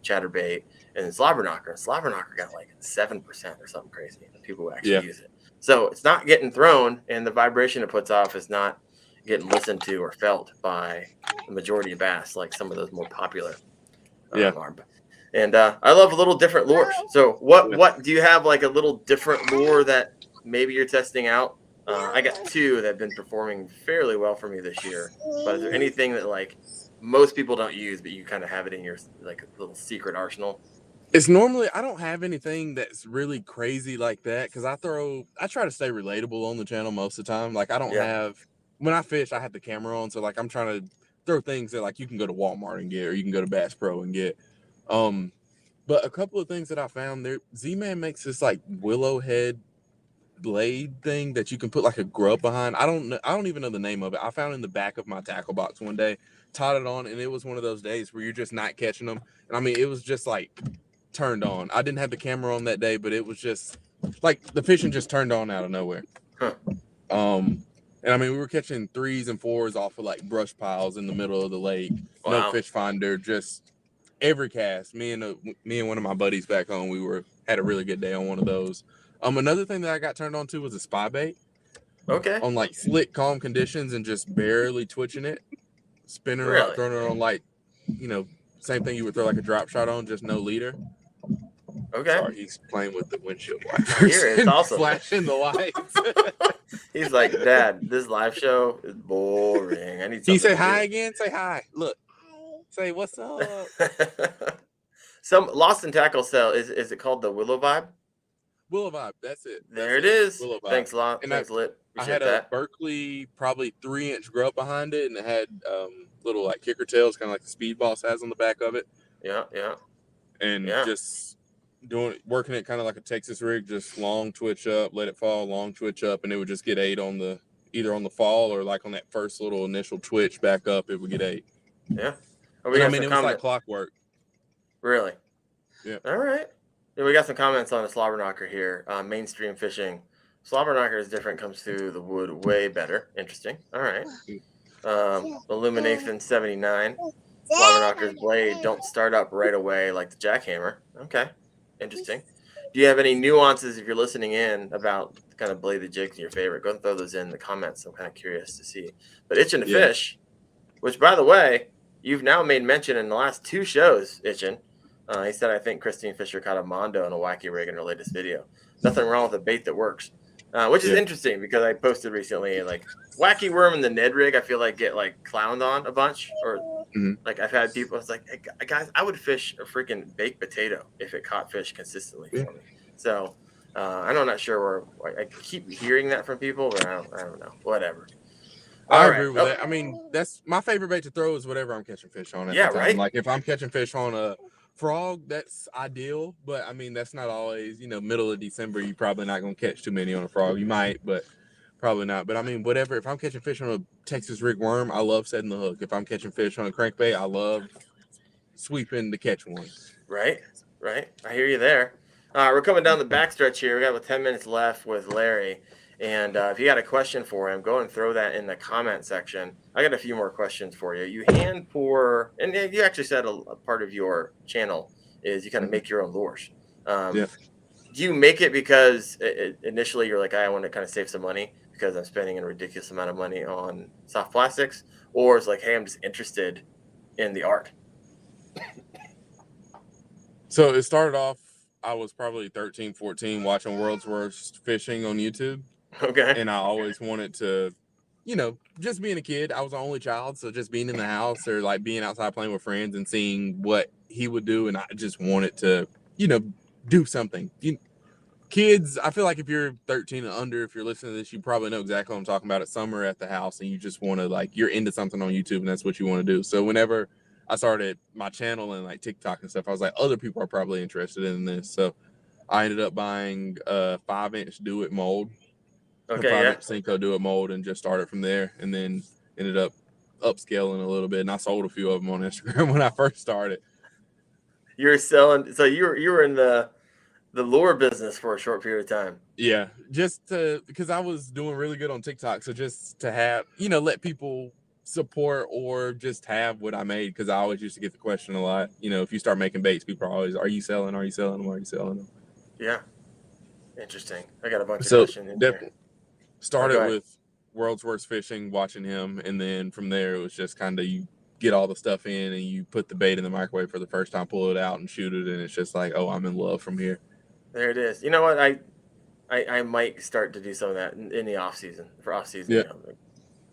S1: chatterbait, and it's lobber knocker. This lobber knocker got like 7% or something crazy of people who actually use it. So it's not getting thrown, and the vibration it puts off is not getting listened to or felt by the majority of bass, like some of those more popular are. And I love a little different lures. So what do you have, like a little different lure that maybe you're testing out? I got two that have been performing fairly well for me this year. But is there anything that like most people don't use, but you kind of have it in your like little secret arsenal?
S2: It's normally, I don't have anything that's really crazy like that, because I try to stay relatable on the channel most of the time. Like I don't have, when I fish, I have the camera on, so like I'm trying to throw things that like you can go to Walmart and get, or you can go to Bass Pro and get. But a couple of things that I found there, Z-Man makes this like willow head blade thing that you can put like a grub behind. I don't even know the name of it. I found it in the back of my tackle box one day, tied it on, and it was one of those days where you're just not catching them. And I mean, it was just like turned on. I didn't have the camera on that day, but it was just like the fishing just turned on out of nowhere. And I mean, we were catching 3s and 4s off of like brush piles in the middle of the lake. Wow. No fish finder, just every cast. Me and one of my buddies back home, had a really good day on one of those. Another thing that I got turned on to was a spy bait.
S1: Okay.
S2: On like slick, calm conditions and just barely twitching it, spinning it up, throwing it on like, same thing you would throw like a drop shot on, just no leader. Okay. Sorry, he's playing with the windshield wipers.
S1: Here, it's awesome.
S2: Flashing the lights.
S1: He's like, Dad, this live show is boring. I need something.
S2: Can you say hi again? Say hi. Look. Say what's up.
S1: Some Lost in Tackle cell. Is it called the Willow Vibe?
S2: Willow Vibe. That's it.
S1: There it is. Willow Vibe. Thanks a lot. And thanks, Lit.
S2: I had a Berkeley, probably 3-inch grub behind it, and it had little like kicker tails, kind of like the Speed Boss has on the back of it. Yeah. And just working it kind of like a Texas rig, just long twitch up, let it fall, long twitch up, and it would just get 8 on either on the fall or like on that first little initial twitch back up, it would get 8. Yeah. Oh, it was like clockwork. Really? Yeah. All right. Yeah, we got some comments on the slobber knocker here. Mainstream fishing. Slobber knocker is different, comes through the wood way better. Interesting. All right. Illumination 79. Slobber knocker's blade don't start up right away like the jackhammer. Okay. Interesting. Do you have any nuances, if you're listening in, about the kind of bladed jigs in your favorite? Go and throw those in the comments. I'm kind of curious to see. But Itchin' to Fish, which, by the way, you've now made mention in the last 2 shows, Itchin'. He said, I think Christine Fisher caught a Mondo in a wacky rig in her latest video. Nothing wrong with a bait that works. Which is interesting, because I posted recently, like, wacky worm in the Ned rig, I feel like get like clowned on a bunch. Or like I've had people, it's like, hey, guys, I would fish a freaking baked potato if it caught fish consistently for me. So I'm not sure where I keep hearing that from people, but I don't know. Whatever. I agree with that. I mean, that's my favorite bait to throw is whatever I'm catching fish on at the time. Right. Like if I'm catching fish on a frog, that's ideal, but I mean that's not always, middle of December you're probably not going to catch too many on a frog. You might, but probably not. But I mean, whatever, if I'm catching fish on a Texas rig worm, I love setting the hook. If I'm catching fish on a crankbait, I love sweeping to catch one. Right. I hear you there. We're coming down the backstretch here. We got about 10 minutes left with Larry. And if you got a question for him, go and throw that in the comment section. I got a few more questions for you. You hand pour, and you actually said a part of your channel is you kind of make your own lures. Do you make it because initially you're like, I want to kind of save some money because I'm spending a ridiculous amount of money on soft plastics? Or it's like, hey, I'm just interested in the art? So it started off, I was probably 13, 14, watching World's Worst Fishing on YouTube. Okay. And I always wanted to just being a kid. I was the only child, so just being in the house or like being outside playing with friends and seeing what he would do, and I just wanted to, do something. Kids, I feel like if you're 13 and under, if you're listening to this, you probably know exactly what I'm talking about. It's summer at the house and you just want to you're into something on YouTube and that's what you want to do. So whenever I started my channel and like TikTok and stuff, I was like, other people are probably interested in this. So I ended up buying a 5-inch Do It mold, a
S1: Okay,
S2: 5-inch Cinco Do It mold, and just started from there, and then ended up upscaling a little bit. And I sold a few of them on Instagram when I first started.
S1: You're selling, so you were in the lure business for a short period of time.
S2: Yeah, because I was doing really good on TikTok, so just to have, let people support or just have what I made, because I always used to get the question a lot. If you start making baits, people are always, "Are you selling? Are you selling them? Are you selling them?"
S1: Yeah, interesting. I got a bunch of
S2: So
S1: questions in here.
S2: definitely started
S1: ahead.
S2: with World's Worst Fishing, watching him, and then from there it was just kind of you get all the stuff in and you put the bait in the microwave for the first time, pull it out and shoot it, and it's just like, oh, I'm in love from here.
S1: There it is. You know what? I might start to do some of that in the off season. For off season,
S2: Yeah.
S1: Winter.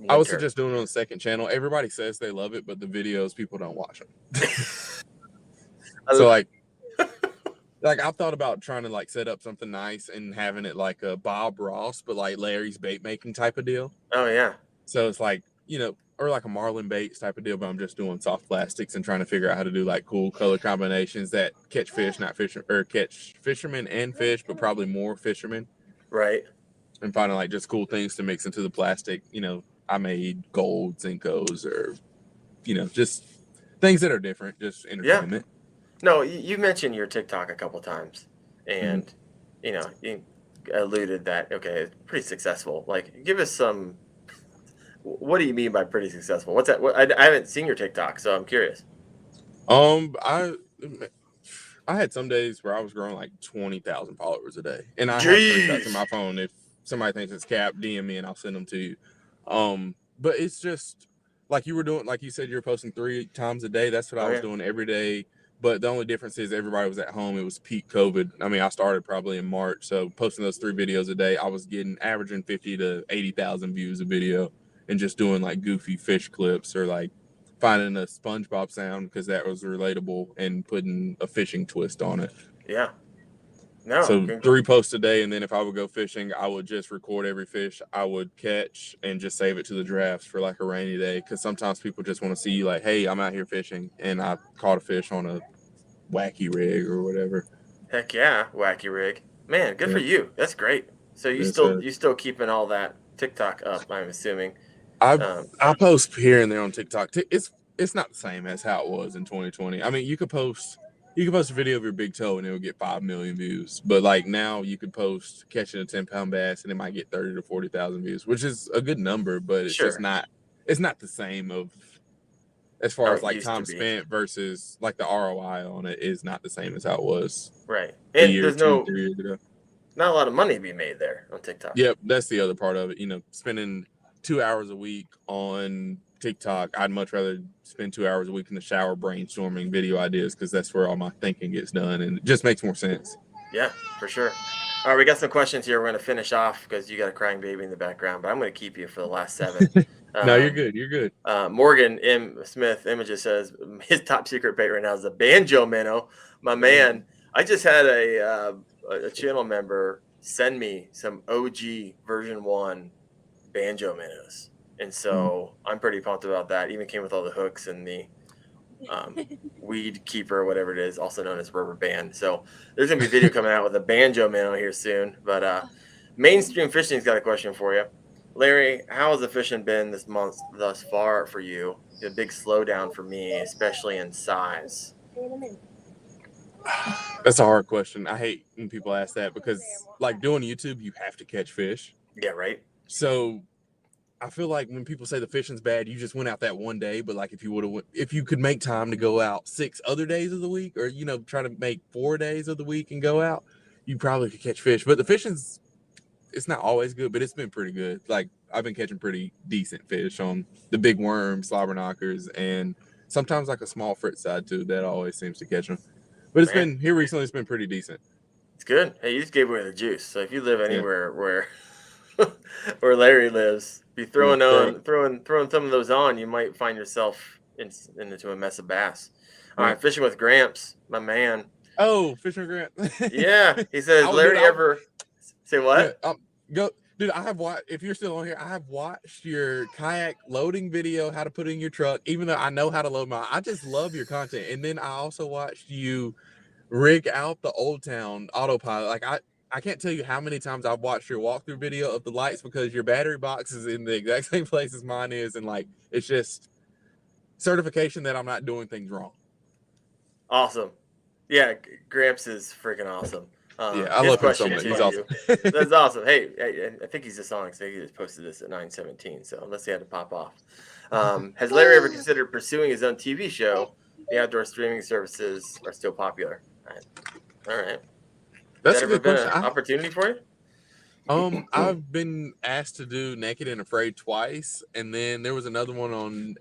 S2: I was just doing it on the second channel. Everybody says they love it, but the videos, people don't watch them. So like I've thought about trying to set up something nice and having it like a Bob Ross, but like Larry's bait making type of deal.
S1: Oh yeah.
S2: So it's or like a Marlin baits type of deal, but I'm just doing soft plastics and trying to figure out how to do cool color combinations that catch fish, not fish, or catch fishermen and fish, but probably more fishermen.
S1: Right.
S2: And finding just cool things to mix into the plastic. I made gold Zincos or, just things that are different, just entertainment.
S1: Yeah. No, you mentioned your TikTok a couple times, and you alluded that it's pretty successful. Give us some. What do you mean by pretty successful? What's that? I haven't seen your TikTok, so I'm curious.
S2: I had some days where I was growing 20,000 followers a day, and I have screenshots in my phone. If somebody thinks it's cap, DM me and I'll send them to you. But it's just like you were doing, like you said, you're posting 3 times a day. That's what I was doing every day. But the only difference is everybody was at home. It was peak COVID. I mean, I started probably in March, so posting those 3 videos a day, I was averaging 50 to 80,000 views a video, and just doing goofy fish clips or finding a SpongeBob sound because that was relatable and putting a fishing twist on it.
S1: Yeah. No.
S2: So 3 posts a day, and then if I would go fishing, I would just record every fish I would catch and just save it to the drafts for a rainy day. Because sometimes people just want to see hey, I'm out here fishing and I caught a fish on a wacky rig or whatever.
S1: Heck yeah, wacky rig. Man, good for you. That's great. So you still keeping all that TikTok up, I'm assuming.
S2: I post here and there on TikTok. It's not the same as how it was in 2020. I mean, you could post a video of your big toe and it will get 5 million views. But now you could post catching a 10-pound bass and it might get 30 to 40,000 views, which is a good number, but it's just not. It's not the same as far as time spent versus the ROI on it is not the same as how it was.
S1: Right. And there's
S2: 3 years ago.
S1: Not a lot of money to be made there on TikTok.
S2: Yep, that's the other part of it. Spending 2 hours a week on TikTok, I'd much rather spend 2 hours a week in the shower brainstorming video ideas because that's where all my thinking gets done, and it just makes more sense.
S1: Yeah, for sure. All right, we got some questions here. We're going to finish off because you got a crying baby in the background, but I'm going to keep you for the last 7.
S2: No, you're good. You're good.
S1: Morgan M. Smith Images says his top secret bait right now is a banjo minnow. My man, I just had a channel member send me some OG version 1 banjo minnows. And so I'm pretty pumped about that. Even came with all the hooks and the weed keeper, whatever it is, also known as rubber band. So there's going to be a video coming out with a banjo minnow here soon. But Mainstream Fishing's got a question for you. Larry, how has the fishing been this month thus far for you? A big slowdown for me, especially in size.
S2: That's a hard question. I hate when people ask that because doing YouTube, you have to catch fish.
S1: Yeah, right.
S2: So I feel like when people say the fishing's bad, you just went out that one day. But if you could make time to go out 6 other days of the week, or try to make 4 days of the week and go out, you probably could catch fish. But the fishing's, it's not always good, but it's been pretty good. I've been catching pretty decent fish on the big worms, slobber knockers, and sometimes a small frit side too. That always seems to catch them. But it's been here recently. It's been pretty decent.
S1: It's good. Hey, you just gave away the juice. So if you live anywhere where Larry lives, Be throwing some of those on, you might find yourself into a mess of bass. All right, fishing with Gramps, my man.
S2: Oh, Fishing Grant.
S1: Yeah, he says, Larry ever say what?
S2: Yeah, go, dude. I have watched. If you're still on here, I have watched your kayak loading video, how to put it in your truck. Even though I know how to load mine, I just love your content. And then I also watched you rig out the Old Town autopilot. Like I can't tell you how many times I've watched your walkthrough video of the lights because your battery box is in the exact same place as mine is, and like it's just certification that I'm not doing things wrong.
S1: Awesome. Yeah, Gramps is freaking awesome.
S2: Yeah, I love him so much. He's awesome.
S1: That's awesome. Hey, I think he's just on because he just posted this at 9:17. So unless he had to pop off, has Larry ever considered pursuing his own TV show? The outdoor streaming services are still popular. All right.
S2: That's
S1: Has that
S2: a
S1: ever
S2: good
S1: been
S2: question.
S1: an opportunity for you?
S2: I've been asked to do Naked and Afraid twice, and then there was another one on.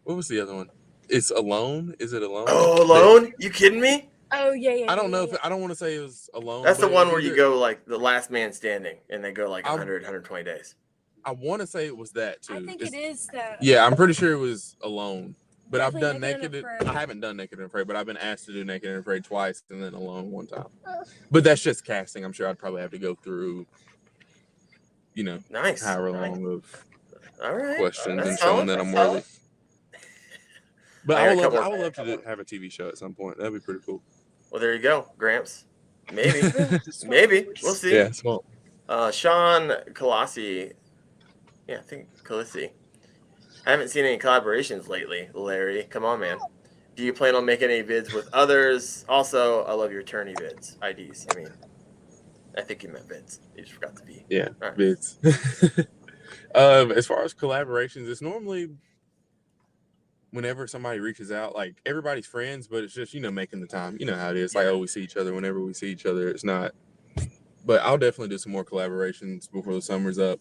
S2: What was the other one? It's Alone. Is it Alone?
S1: Oh, Alone? You kidding me?
S3: Oh yeah.
S2: I don't know if I don't want to say it was Alone.
S1: That's the one where you go like the last man standing, and they go like 120 days.
S2: I want to say it was that too.
S3: I think it is that.
S2: Yeah, I'm pretty sure it was Alone. But I've done
S3: Definitely
S2: Naked. I haven't done Naked and Afraid, but I've been asked to do Naked and Afraid twice, and then Alone one time. But that's just casting. I'm sure I'd probably have to go through,
S1: Nice.
S2: however long of
S1: All
S2: questions
S1: That's
S2: and showing
S1: solid.
S2: that I'm
S1: That's
S2: worthy.
S1: solid.
S2: But
S1: I
S2: I
S1: got
S2: would
S1: a
S2: love
S1: couple
S2: to have a TV show at some point. That'd be pretty cool.
S1: Well, there you go, Gramps. Maybe. Maybe. We'll see.
S2: Yeah, small.
S1: Sean Colossi. Yeah, I think Colossi. I haven't seen any collaborations lately, Larry. Come on, man. Do you plan on making any vids with others? Also, I love your tourney vids, IDs. I mean, I think you meant vids. You just forgot to be.
S2: Yeah,
S1: right.
S2: Vids. As far as collaborations, it's normally whenever somebody reaches out, like everybody's friends, but it's just, making the time. You know how it is. Like, we see each other whenever we see each other. It's not, but I'll definitely do some more collaborations before the summer's up.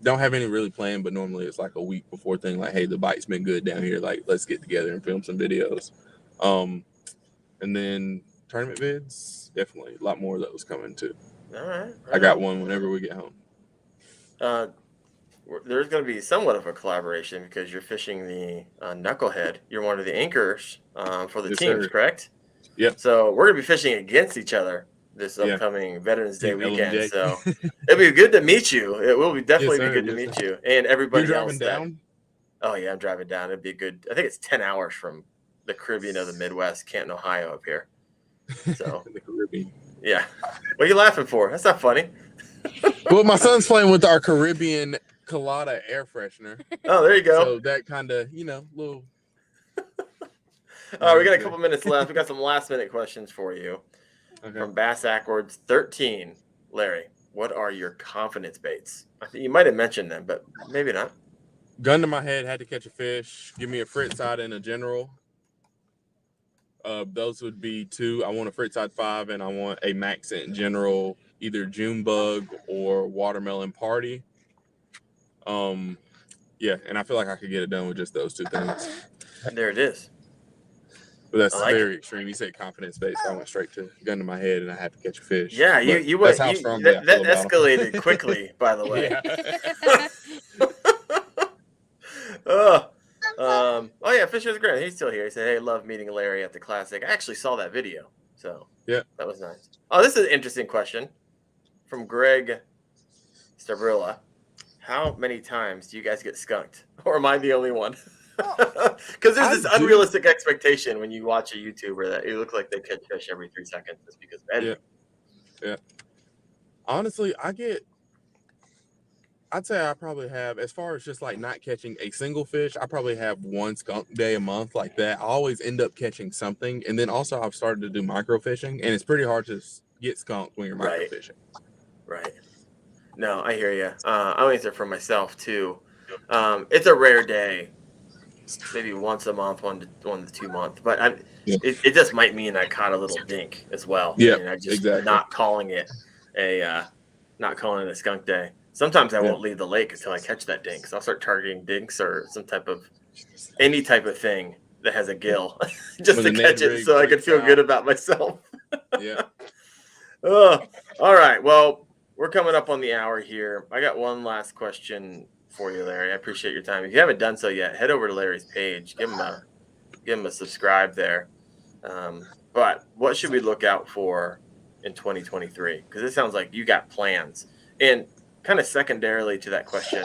S2: Don't have any really planned, but normally it's like a week before thing. Like, hey, the bite's been good down here. Like, let's get together and film some videos. And then tournament vids, definitely a lot more of those coming too.
S1: All right.
S2: I got one whenever we get home.
S1: There's going to be somewhat of a collaboration because you're fishing the Knucklehead. You're one of the anchors for the teams, correct?
S2: Yep.
S1: So we're going to be fishing against each other this upcoming Veterans Day
S2: Team
S1: weekend.
S2: LMJ.
S1: So it'll be good to meet you. It will be definitely be good to meet you and everybody
S2: You're
S1: else.
S2: driving down?
S1: Oh yeah, I'm driving down. It'd be good. I think it's 10 hours from the Caribbean of the Midwest, Canton, Ohio, up here. So
S2: the Caribbean.
S1: Yeah. What are you laughing for? That's not funny.
S2: Well, my son's playing with our Caribbean Colada air freshener.
S1: Oh, there you go.
S2: So that kind of, little.
S1: All right, we got a couple minutes left. We got some last minute questions for you. Okay. From Bass Ackwards 13. Larry, what are your confidence baits? I think you might have mentioned them, but maybe not.
S2: Gun to my head, had to catch a fish. Give me a frit side and a general. Those would be two. I want a frit side 5, and I want a Maxent general, either June bug or watermelon party. Yeah, and I feel like I could get it done with just those two things.
S1: And there it is.
S2: But that's very extreme. You said confidence based. I went straight to gun to my head, and I had to catch a fish.
S1: Yeah, you went. That escalated quickly, by the way. Oh yeah, Fisher's great. He's still here. He said, "Hey, love meeting Larry at the Classic." I actually saw that video, so
S2: yeah,
S1: that was nice. Oh, this is an interesting question from Greg Stabrilla. How many times do you guys get skunked, or am I the only one? Because there's this unrealistic expectation when you watch a YouTuber that it looks like they catch fish every 3 seconds just because of editing.
S2: Yeah. Honestly, I'd say I probably have, as far as just like not catching a single fish, I probably have one skunk day a month like that. I always end up catching something. And then also I've started to do microfishing, and it's pretty hard to get skunked when you're microfishing.
S1: Right. No, I hear you. I'll answer for myself too. It's a rare day. Maybe once a month, 1 to 2 months, but it just might mean I caught a little dink as well.
S2: Yeah,
S1: I just not calling it a skunk day. Sometimes I won't leave the lake until I catch that dink. So I'll start targeting dinks or any type of thing that has a gill just to catch it, so I can feel good about myself.
S2: Yeah.
S1: All right. Well, we're coming up on the hour here. I got one last question for you, Larry. I appreciate your time. If you haven't done so yet, head over to Larry's page. Give him a subscribe there. But what should we look out for in 2023? Because it sounds like you got plans. And kind of secondarily to that question,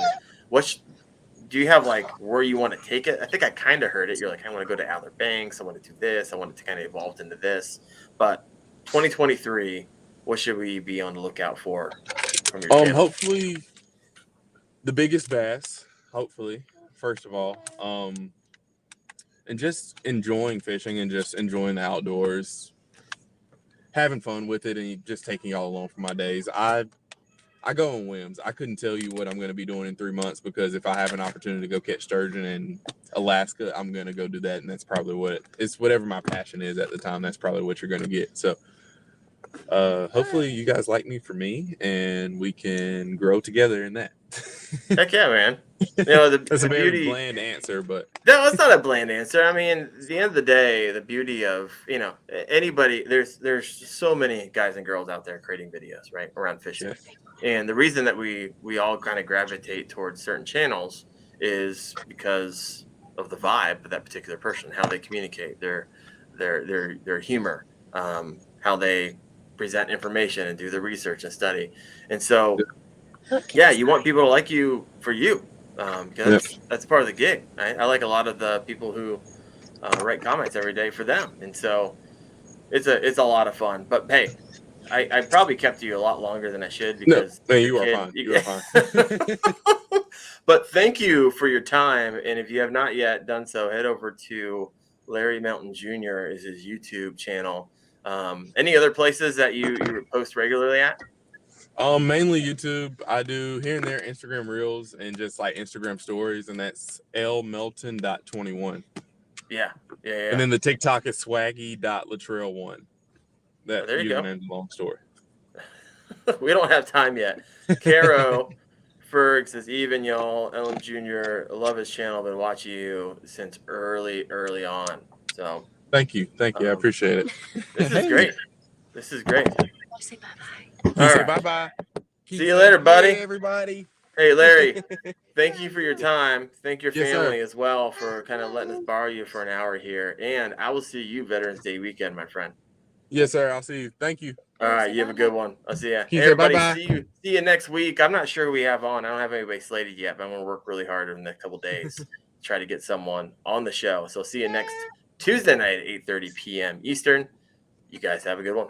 S1: do you have like where you want to take it? I think I kind of heard it. You're like, I want to go to Outer Banks. I want to do this. I want it to kind of evolve into this. But 2023, what should we be on the lookout for from your channel?
S2: Hopefully the biggest bass, hopefully, first of all. And just enjoying fishing and just enjoying the outdoors, having fun with it, and just taking y'all along for my days. I go on whims. I couldn't tell you what I'm going to be doing in 3 months, because if I have an opportunity to go catch sturgeon in Alaska, I'm going to go do that. And that's probably whatever my passion is at the time. That's probably what you're going to get. So hopefully you guys like me for me, and we can grow together in that.
S1: Heck yeah, man. You know,
S2: That's
S1: the
S2: a very
S1: beauty.
S2: bland answer, but
S1: No, it's not a bland answer. I mean, at the end of the day, the beauty of, anybody, there's so many guys and girls out there creating videos, right, around fishing.
S2: yeah.
S1: And the reason that we all kind of gravitate towards certain channels is because of the vibe of that particular person, how they communicate, their humor, how they present information and do the research and study. And so, yeah, you want people to like you for you. Because that's part of the gig. Right? I like a lot of the people who write comments every day for them, and so it's a lot of fun. But hey, I probably kept you a lot longer than I should, because
S2: you are fine. You are fine.
S1: But thank you for your time, and if you have not yet done so, head over to Larry Melton Jr. is his YouTube channel. Any other places that you post regularly at?
S2: Mainly YouTube. I do here and there Instagram Reels and just like Instagram stories, and that's lmelton.21.
S1: Yeah.
S2: And then the TikTok is swaggy.latrell1. That
S1: there you go.
S2: username is a long story.
S1: We don't have time yet. Caro Ferg says, even y'all, Ellen Jr., love his channel. Been watching you since early on. So
S2: thank you. I appreciate it.
S1: This is great. This is great.
S3: Say bye-bye.
S2: Say bye-bye.
S1: See you later, buddy.
S2: Hey, everybody.
S1: Hey, Larry, thank you for your time. Thank your
S2: Yes,
S1: family
S2: sir.
S1: as well for kind of letting us borrow you for an hour here. And I will see you Veterans Day weekend, my friend.
S2: Yes, sir. I'll see you. Thank you.
S1: All right, you have a good one. I'll see you.
S2: Hey,
S1: everybody,
S2: bye-bye.
S1: see you next week. I'm not sure who we have on. I don't have anybody slated yet, but I'm going to work really hard over the next couple of days to try to get someone on the show. So see you next Tuesday night at 8:30 p.m. Eastern. You guys have a good one.